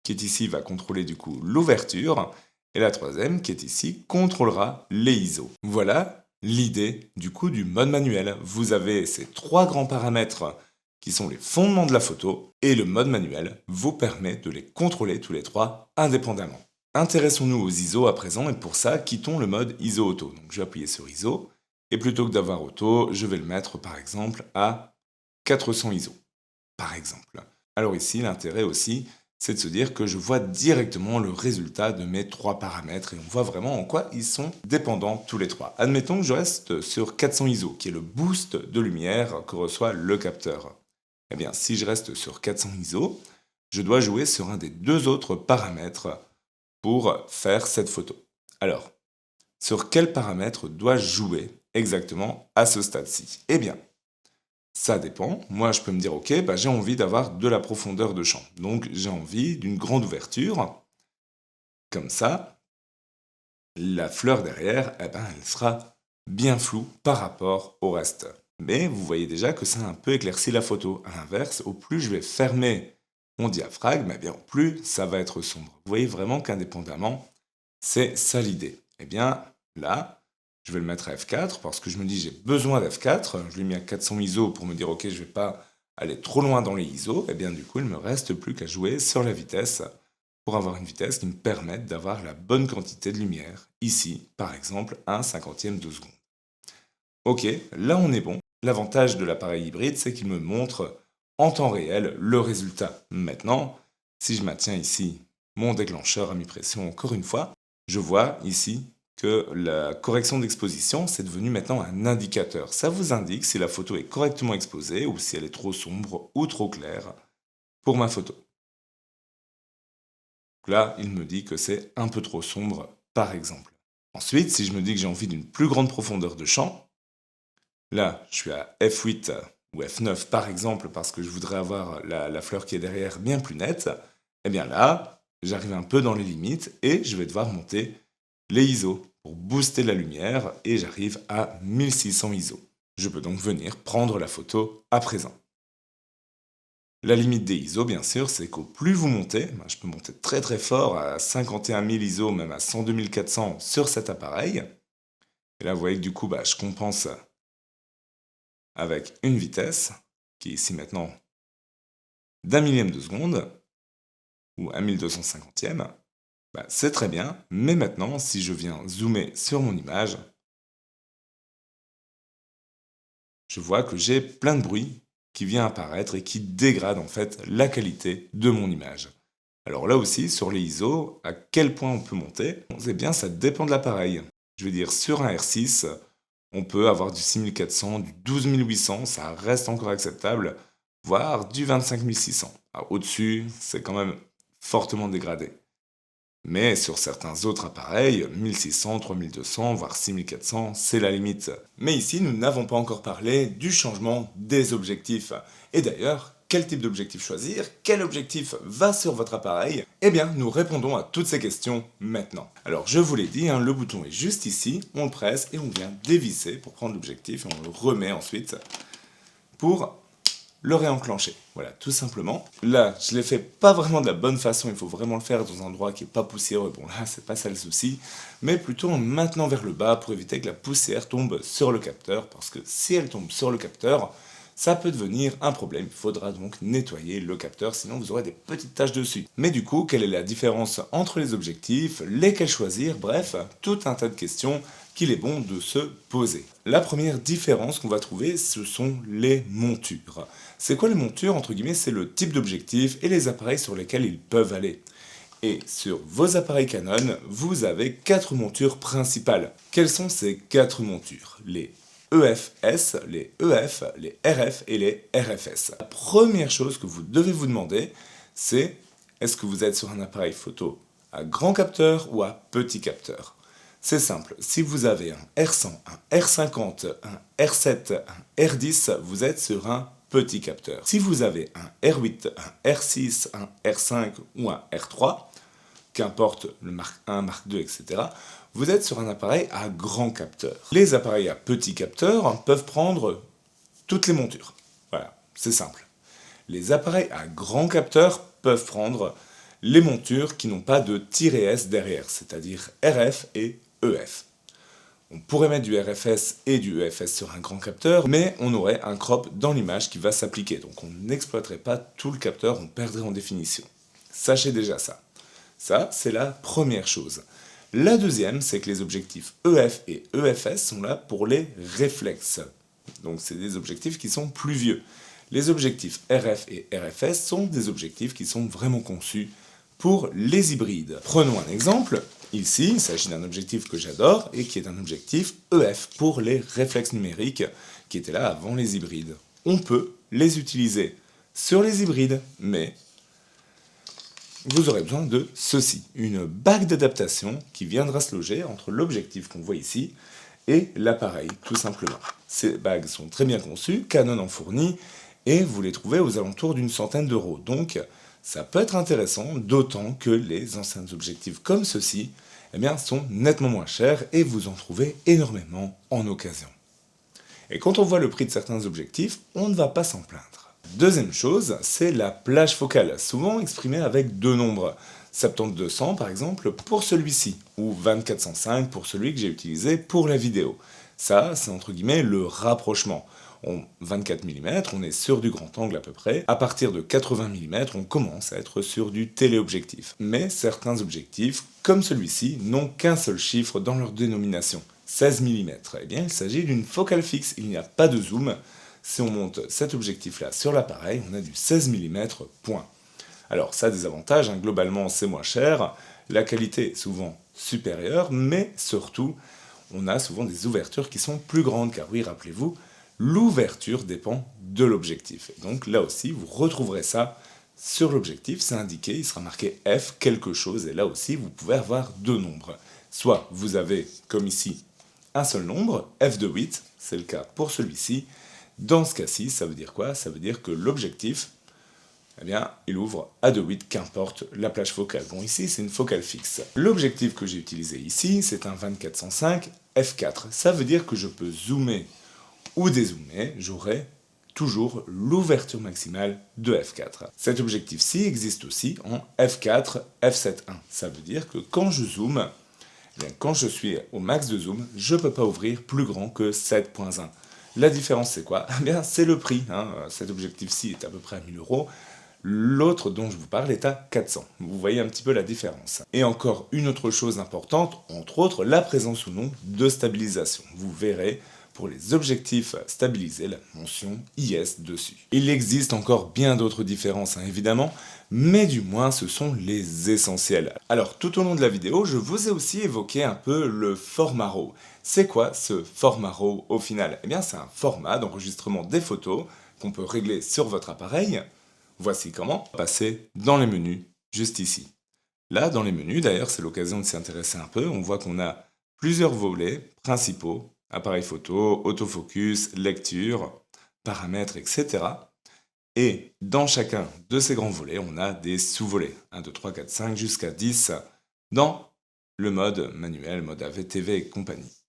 qui est ici va contrôler du coup l'ouverture, et la troisième qui est ici contrôlera les ISO. Voilà l'idée du coup du mode manuel. Vous avez ces trois grands paramètres qui sont les fondements de la photo, et le mode manuel vous permet de les contrôler tous les trois indépendamment. Intéressons-nous aux ISO à présent, et pour ça, quittons le mode ISO auto. Donc je vais appuyer sur ISO, et plutôt que d'avoir auto, je vais le mettre par exemple à 400 ISO, par exemple. Alors ici, l'intérêt aussi, c'est de se dire que je vois directement le résultat de mes trois paramètres, et on voit vraiment en quoi ils sont dépendants tous les trois. Admettons que je reste sur 400 ISO, qui est le boost de lumière que reçoit le capteur. Eh bien, si je reste sur 400 ISO, je dois jouer sur un des deux autres paramètres pour faire cette photo. Alors, sur quel paramètre dois-je jouer exactement à ce stade-ci? Eh bien, ça dépend. Moi, je peux me dire, ok, j'ai envie d'avoir de la profondeur de champ. Donc, j'ai envie d'une grande ouverture. Comme ça, la fleur derrière, elle sera bien floue par rapport au reste. Mais vous voyez déjà que ça a un peu éclairci la photo. À l'inverse, au plus je vais fermer mon diaphragme, au plus ça va être sombre. Vous voyez vraiment qu'indépendamment, c'est ça l'idée. Eh bien, là, je vais le mettre à F4 parce que je me dis j'ai besoin d'F4. Je l'ai mis à 400 ISO pour me dire ok, je ne vais pas aller trop loin dans les ISO. Eh bien, du coup, il ne me reste plus qu'à jouer sur la vitesse pour avoir une vitesse qui me permette d'avoir la bonne quantité de lumière. Ici, par exemple, 1/50e de seconde. Ok, là on est bon. L'avantage de l'appareil hybride, c'est qu'il me montre en temps réel le résultat. Maintenant, si je maintiens ici mon déclencheur à mi-pression encore une fois, je vois ici que la correction d'exposition, c'est devenu maintenant un indicateur. Ça vous indique si la photo est correctement exposée ou si elle est trop sombre ou trop claire pour ma photo. Donc là, il me dit que c'est un peu trop sombre, par exemple. Ensuite, si je me dis que j'ai envie d'une plus grande profondeur de champ, là, je suis à F8 ou F9 par exemple parce que je voudrais avoir la fleur qui est derrière bien plus nette. Eh bien là, j'arrive un peu dans les limites et je vais devoir monter les ISO pour booster la lumière et j'arrive à 1600 ISO. Je peux donc venir prendre la photo à présent. La limite des ISO, bien sûr, c'est qu'au plus vous montez, je peux monter très très fort à 51 000 ISO, même à 102 400 sur cet appareil. Et là, vous voyez que du coup, je compense avec une vitesse, qui est ici maintenant d'un millième de seconde, ou 1 1250e. C'est très bien, mais maintenant, si je viens zoomer sur mon image, je vois que j'ai plein de bruit qui vient apparaître et qui dégrade en fait la qualité de mon image. Alors là aussi, sur les ISO, à quel point on peut monter? Eh bien, ça dépend de l'appareil. Je veux dire, sur un R6, on peut avoir du 6400, du 12800, ça reste encore acceptable, voire du 25600. Au-dessus, c'est quand même fortement dégradé. Mais sur certains autres appareils, 1600, 3200, voire 6400, c'est la limite. Mais ici, nous n'avons pas encore parlé du changement des objectifs. Et d'ailleurs, quel type d'objectif choisir? Quel objectif va sur votre appareil? Eh bien, nous répondons à toutes ces questions maintenant. Alors, je vous l'ai dit, le bouton est juste ici, on le presse et on vient dévisser pour prendre l'objectif et on le remet ensuite pour le réenclencher. Voilà, tout simplement. Là, je l'ai fait pas vraiment de la bonne façon, il faut vraiment le faire dans un endroit qui est pas poussiéreux. Bon là, c'est pas ça le souci, mais plutôt en maintenant vers le bas pour éviter que la poussière tombe sur le capteur, parce que si elle tombe sur le capteur, ça peut devenir un problème. Il faudra donc nettoyer le capteur, sinon vous aurez des petites taches dessus. Mais du coup, quelle est la différence entre les objectifs, lesquels choisir, bref, tout un tas de questions qu'il est bon de se poser. La première différence qu'on va trouver, ce sont les montures. C'est quoi les montures? Entre guillemets, c'est le type d'objectif et les appareils sur lesquels ils peuvent aller. Et sur vos appareils Canon, vous avez 4 montures principales. Quelles sont ces 4 montures? Les EFS, les EF, les RF et les RFS. La première chose que vous devez vous demander, c'est est-ce que vous êtes sur un appareil photo à grand capteur ou à petit capteur? C'est simple, si vous avez un R100, un R50, un R7, un R10, vous êtes sur un petit capteur. Si vous avez un R8, un R6, un R5 ou un R3, qu'importe le Mark 1, Mark 2, etc., vous êtes sur un appareil à grand capteur. Les appareils à petit capteur peuvent prendre toutes les montures. Voilà, c'est simple. Les appareils à grand capteur peuvent prendre les montures qui n'ont pas de -S derrière, c'est-à-dire RF et EF. On pourrait mettre du RFS et du EFS sur un grand capteur, mais on aurait un crop dans l'image qui va s'appliquer, donc on n'exploiterait pas tout le capteur, on perdrait en définition. Sachez déjà ça. Ça, c'est la première chose. La deuxième, c'est que les objectifs EF et EFS sont là pour les réflexes. Donc c'est des objectifs qui sont plus vieux. Les objectifs RF et RFS sont des objectifs qui sont vraiment conçus pour les hybrides. Prenons un exemple. Ici, il s'agit d'un objectif que j'adore et qui est un objectif EF pour les réflexes numériques qui étaient là avant les hybrides. On peut les utiliser sur les hybrides, mais vous aurez besoin de ceci, une bague d'adaptation qui viendra se loger entre l'objectif qu'on voit ici et l'appareil, tout simplement. Ces bagues sont très bien conçues, Canon en fournit, et vous les trouvez aux alentours d'une centaine d'euros. Donc, ça peut être intéressant, d'autant que les anciens objectifs comme ceux-ci sont nettement moins chers et vous en trouvez énormément en occasion. Et quand on voit le prix de certains objectifs, on ne va pas s'en plaindre. Deuxième chose, c'est la plage focale, souvent exprimée avec deux nombres. 70-200 par exemple pour celui-ci, ou 24-105 pour celui que j'ai utilisé pour la vidéo. Ça, c'est entre guillemets le rapprochement. 24 mm, on est sur du grand angle à peu près. À partir de 80 mm, on commence à être sur du téléobjectif. Mais certains objectifs, comme celui-ci, n'ont qu'un seul chiffre dans leur dénomination, 16 mm. Eh bien, il s'agit d'une focale fixe, il n'y a pas de zoom. Si on monte cet objectif-là sur l'appareil, on a du 16 mm, point. Alors, ça a des avantages, globalement c'est moins cher, la qualité est souvent supérieure, mais surtout, on a souvent des ouvertures qui sont plus grandes, car oui, rappelez-vous, l'ouverture dépend de l'objectif. Et donc là aussi, vous retrouverez ça sur l'objectif, c'est indiqué, il sera marqué F quelque chose, et là aussi, vous pouvez avoir deux nombres. Soit vous avez, comme ici, un seul nombre, F de 8, c'est le cas pour celui-ci. Dans ce cas-ci, ça veut dire quoi? Ça veut dire que l'objectif eh bien, il ouvre à 2.8, qu'importe la plage focale. Bon, ici, c'est une focale fixe. L'objectif que j'ai utilisé ici, c'est un 24-105 f4. Ça veut dire que je peux zoomer ou dézoomer, j'aurai toujours l'ouverture maximale de f4. Cet objectif-ci existe aussi en f4, f7.1. Ça veut dire que quand je zoome, eh bien, quand je suis au max de zoom, je ne peux pas ouvrir plus grand que 7.1. La différence, c'est quoi? Eh bien, c'est le prix. Cet objectif-ci est à peu près à 1000 euros. L'autre dont je vous parle est à 400. Vous voyez un petit peu la différence. Et encore une autre chose importante, entre autres, la présence ou non de stabilisation. Vous verrez, pour les objectifs stabilisés, la mention IS dessus. Il existe encore bien d'autres différences, évidemment, mais du moins ce sont les essentiels. Alors tout au long de la vidéo, je vous ai aussi évoqué un peu le format RAW. C'est quoi ce format RAW au final? Eh bien c'est un format d'enregistrement des photos qu'on peut régler sur votre appareil. Voici comment. Passer dans les menus, juste ici. Là, dans les menus, d'ailleurs, c'est l'occasion de s'y intéresser un peu. On voit qu'on a plusieurs volets principaux. Appareil photo, autofocus, lecture, paramètres, etc. Et dans chacun de ces grands volets, on a des sous-volets. 1, 2, 3, 4, 5, jusqu'à 10 dans le mode manuel, mode AV, TV et compagnie.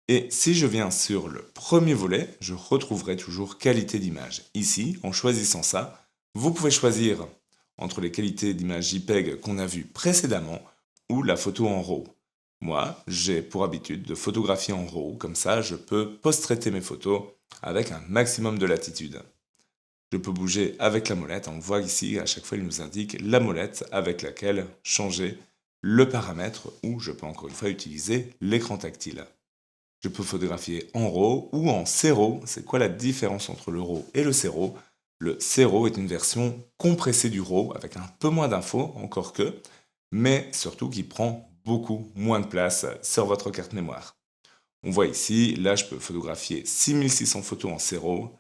Et si je viens sur le premier volet, je retrouverai toujours qualité d'image. Ici, en choisissant ça, vous pouvez choisir entre les qualités d'image JPEG qu'on a vues précédemment ou la photo en RAW. Moi, j'ai pour habitude de photographier en RAW, comme ça je peux post-traiter mes photos avec un maximum de latitude. Je peux bouger avec la molette, on voit ici à chaque fois il nous indique la molette avec laquelle changer le paramètre ou je peux encore une fois utiliser l'écran tactile. Je peux photographier en RAW ou en CRAW. C'est quoi la différence entre le RAW et le CRAW? Le CRAW est une version compressée du RAW avec un peu moins d'infos, encore que, mais surtout qui prend beaucoup moins de place sur votre carte mémoire. On voit ici, là je peux photographier 6600 photos en CRAW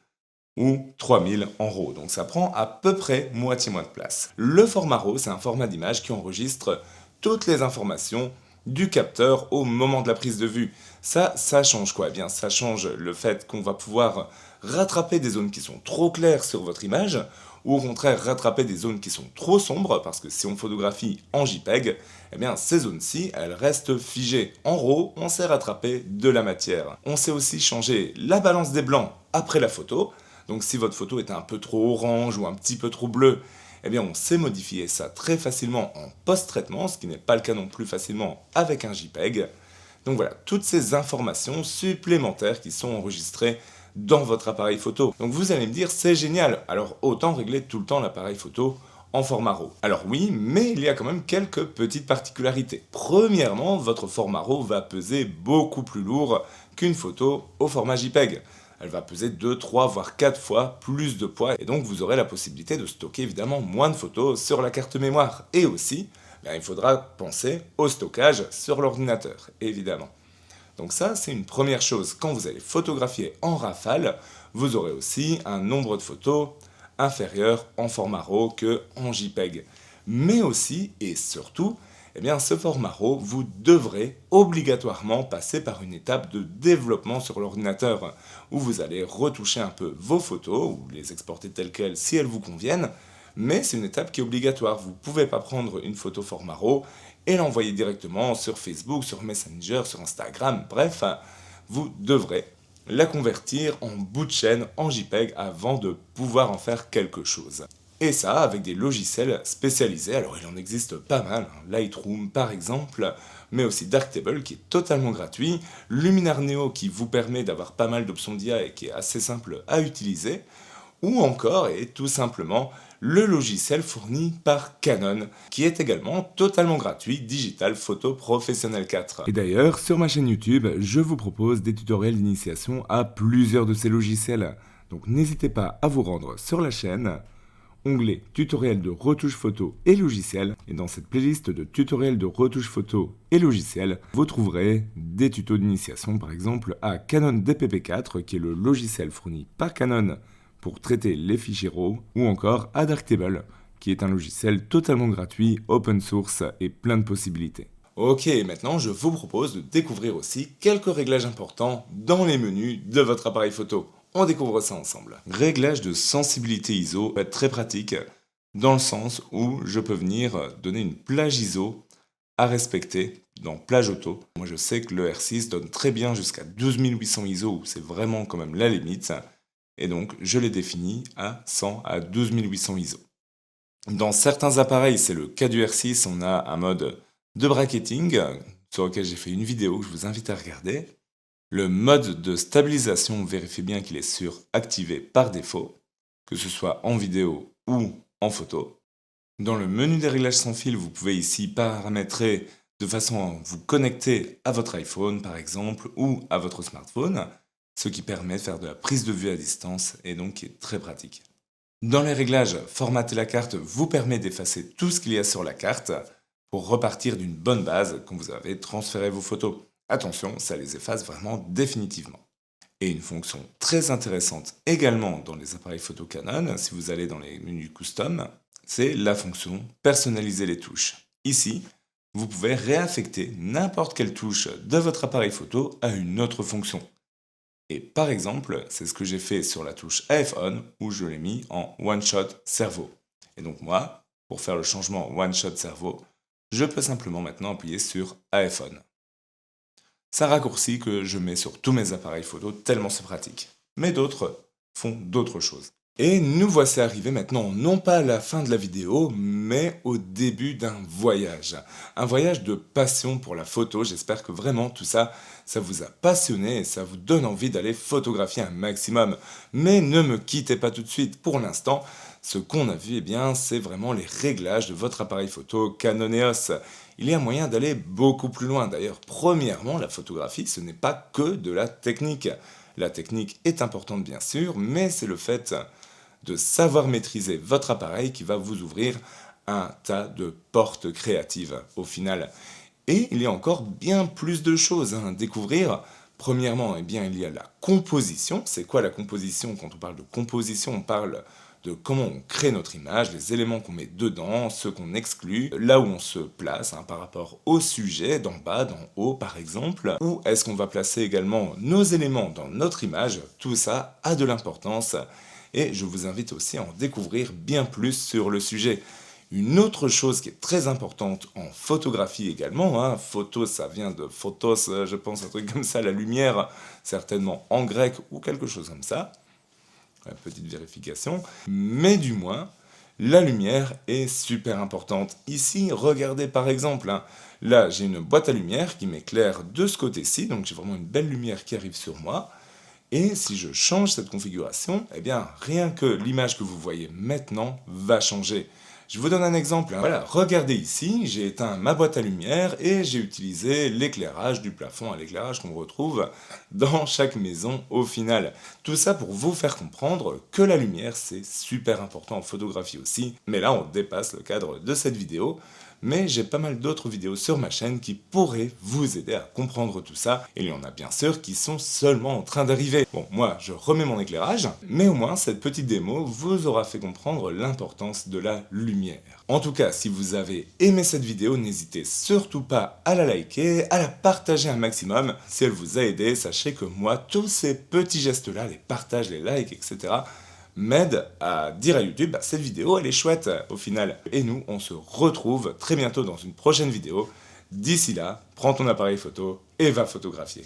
ou 3000 en RAW, donc ça prend à peu près moitié moins de place. Le format RAW, c'est un format d'image qui enregistre toutes les informations du capteur au moment de la prise de vue. Ça change quoi? Eh bien, ça change le fait qu'on va pouvoir rattraper des zones qui sont trop claires sur votre image, ou au contraire rattraper des zones qui sont trop sombres, parce que si on photographie en JPEG, eh bien ces zones-ci, elles restent figées. En RAW, on sait rattraper de la matière. On sait aussi changer la balance des blancs après la photo, donc si votre photo est un peu trop orange ou un petit peu trop bleue, eh bien on sait modifier ça très facilement en post-traitement, ce qui n'est pas le cas non plus facilement avec un JPEG. Donc voilà, toutes ces informations supplémentaires qui sont enregistrées dans votre appareil photo. Donc vous allez me dire, c'est génial, alors autant régler tout le temps l'appareil photo en format RAW. Alors oui, mais il y a quand même quelques petites particularités. Premièrement, votre format RAW va peser beaucoup plus lourd qu'une photo au format JPEG. Elle va peser 2, 3, voire 4 fois plus de poids, et donc vous aurez la possibilité de stocker évidemment moins de photos sur la carte mémoire. Et aussi, il faudra penser au stockage sur l'ordinateur, évidemment. Donc ça, c'est une première chose. Quand vous allez photographier en rafale, vous aurez aussi un nombre de photos inférieur en format RAW que en JPEG. Mais aussi, et surtout, eh bien, ce format RAW, vous devrez obligatoirement passer par une étape de développement sur l'ordinateur, où vous allez retoucher un peu vos photos, ou les exporter telles quelles si elles vous conviennent, mais c'est une étape qui est obligatoire. Vous ne pouvez pas prendre une photo format RAW et l'envoyer directement sur Facebook, sur Messenger, sur Instagram, bref, vous devrez la convertir en bout de chaîne, en JPEG, avant de pouvoir en faire quelque chose. Et ça, avec des logiciels spécialisés, alors il en existe pas mal, Lightroom par exemple, mais aussi Darktable qui est totalement gratuit, Luminar Neo qui vous permet d'avoir pas mal d'options d'IA et qui est assez simple à utiliser, ou encore, et tout simplement, le logiciel fourni par Canon, qui est également totalement gratuit, Digital Photo Professionnel 4. Et d'ailleurs, sur ma chaîne YouTube, je vous propose des tutoriels d'initiation à plusieurs de ces logiciels, donc n'hésitez pas à vous rendre sur la chaîne, onglet tutoriel de retouche photo et logiciels, et dans cette playlist de tutoriels de retouche photo et logiciels, vous trouverez des tutos d'initiation par exemple à Canon DPP4 qui est le logiciel fourni par Canon pour traiter les fichiers RAW, ou encore à Darktable qui est un logiciel totalement gratuit, open source et plein de possibilités. Ok, maintenant je vous propose de découvrir aussi quelques réglages importants dans les menus de votre appareil photo. On découvre ça ensemble. Réglage de sensibilité ISO peut être très pratique dans le sens où je peux venir donner une plage ISO à respecter dans plage auto. Moi je sais que le R6 donne très bien jusqu'à 12800 ISO, où c'est vraiment quand même la limite, et donc je l'ai défini à 100 à 12800 ISO. Dans certains appareils, c'est le cas du R6, on a un mode de bracketing, sur lequel j'ai fait une vidéo que je vous invite à regarder. Le mode de stabilisation, vérifiez bien qu'il est sur activé par défaut, que ce soit en vidéo ou en photo. Dans le menu des réglages sans fil, vous pouvez ici paramétrer de façon à vous connecter à votre iPhone par exemple ou à votre smartphone, ce qui permet de faire de la prise de vue à distance et donc qui est très pratique. Dans les réglages, formater la carte vous permet d'effacer tout ce qu'il y a sur la carte pour repartir d'une bonne base quand vous avez transféré vos photos. Attention, ça les efface vraiment définitivement. Et une fonction très intéressante également dans les appareils photo Canon, si vous allez dans les menus custom, c'est la fonction personnaliser les touches. Ici, vous pouvez réaffecter n'importe quelle touche de votre appareil photo à une autre fonction. Et par exemple, c'est ce que j'ai fait sur la touche AF On où je l'ai mis en One Shot Cerveau. Et donc moi, pour faire le changement One Shot Cerveau, je peux simplement maintenant appuyer sur AF On. C'est un raccourci que je mets sur tous mes appareils photo tellement c'est pratique. Mais d'autres font d'autres choses. Et nous voici arrivés maintenant, non pas à la fin de la vidéo, mais au début d'un voyage. Un voyage de passion pour la photo. J'espère que vraiment tout ça, ça vous a passionné et ça vous donne envie d'aller photographier un maximum. Mais ne me quittez pas tout de suite. Pour l'instant, ce qu'on a vu, eh bien, c'est vraiment les réglages de votre appareil photo Canon EOS. Il y a moyen d'aller beaucoup plus loin. D'ailleurs, premièrement, la photographie, ce n'est pas que de la technique. La technique est importante bien sûr, mais c'est le fait de savoir maîtriser votre appareil qui va vous ouvrir un tas de portes créatives au final. Et il y a encore bien plus de choses à découvrir. Premièrement, eh bien, il y a la composition. C'est quoi la composition? Quand on parle de composition, on parle de comment on crée notre image, les éléments qu'on met dedans, ceux qu'on exclut, là où on se place par rapport au sujet, d'en bas, d'en haut par exemple. Où est-ce qu'on va placer également nos éléments dans notre image? Tout ça a de l'importance. Et je vous invite aussi à en découvrir bien plus sur le sujet. Une autre chose qui est très importante en photographie également, photo ça vient de photos, je pense un truc comme ça, la lumière, certainement en grec ou quelque chose comme ça, petite vérification, mais du moins, la lumière est super importante. Ici, regardez par exemple, là j'ai une boîte à lumière qui m'éclaire de ce côté-ci, donc j'ai vraiment une belle lumière qui arrive sur moi. Et si je change cette configuration, eh bien, rien que l'image que vous voyez maintenant va changer. Je vous donne un exemple. Voilà, regardez ici, j'ai éteint ma boîte à lumière et j'ai utilisé l'éclairage du plafond, l'éclairage qu'on retrouve dans chaque maison au final. Tout ça pour vous faire comprendre que la lumière, c'est super important en photographie aussi. Mais là, on dépasse le cadre de cette vidéo. Mais j'ai pas mal d'autres vidéos sur ma chaîne qui pourraient vous aider à comprendre tout ça. Et il y en a bien sûr qui sont seulement en train d'arriver. Bon, moi, je remets mon éclairage, mais au moins cette petite démo vous aura fait comprendre l'importance de la lumière. En tout cas, si vous avez aimé cette vidéo, n'hésitez surtout pas à la liker, à la partager un maximum. Si elle vous a aidé, sachez que moi, tous ces petits gestes-là, les partages, les likes, etc., m'aide à dire à YouTube, cette vidéo elle est chouette au final. Et nous, on se retrouve très bientôt dans une prochaine vidéo. D'ici là, prends ton appareil photo et va photographier.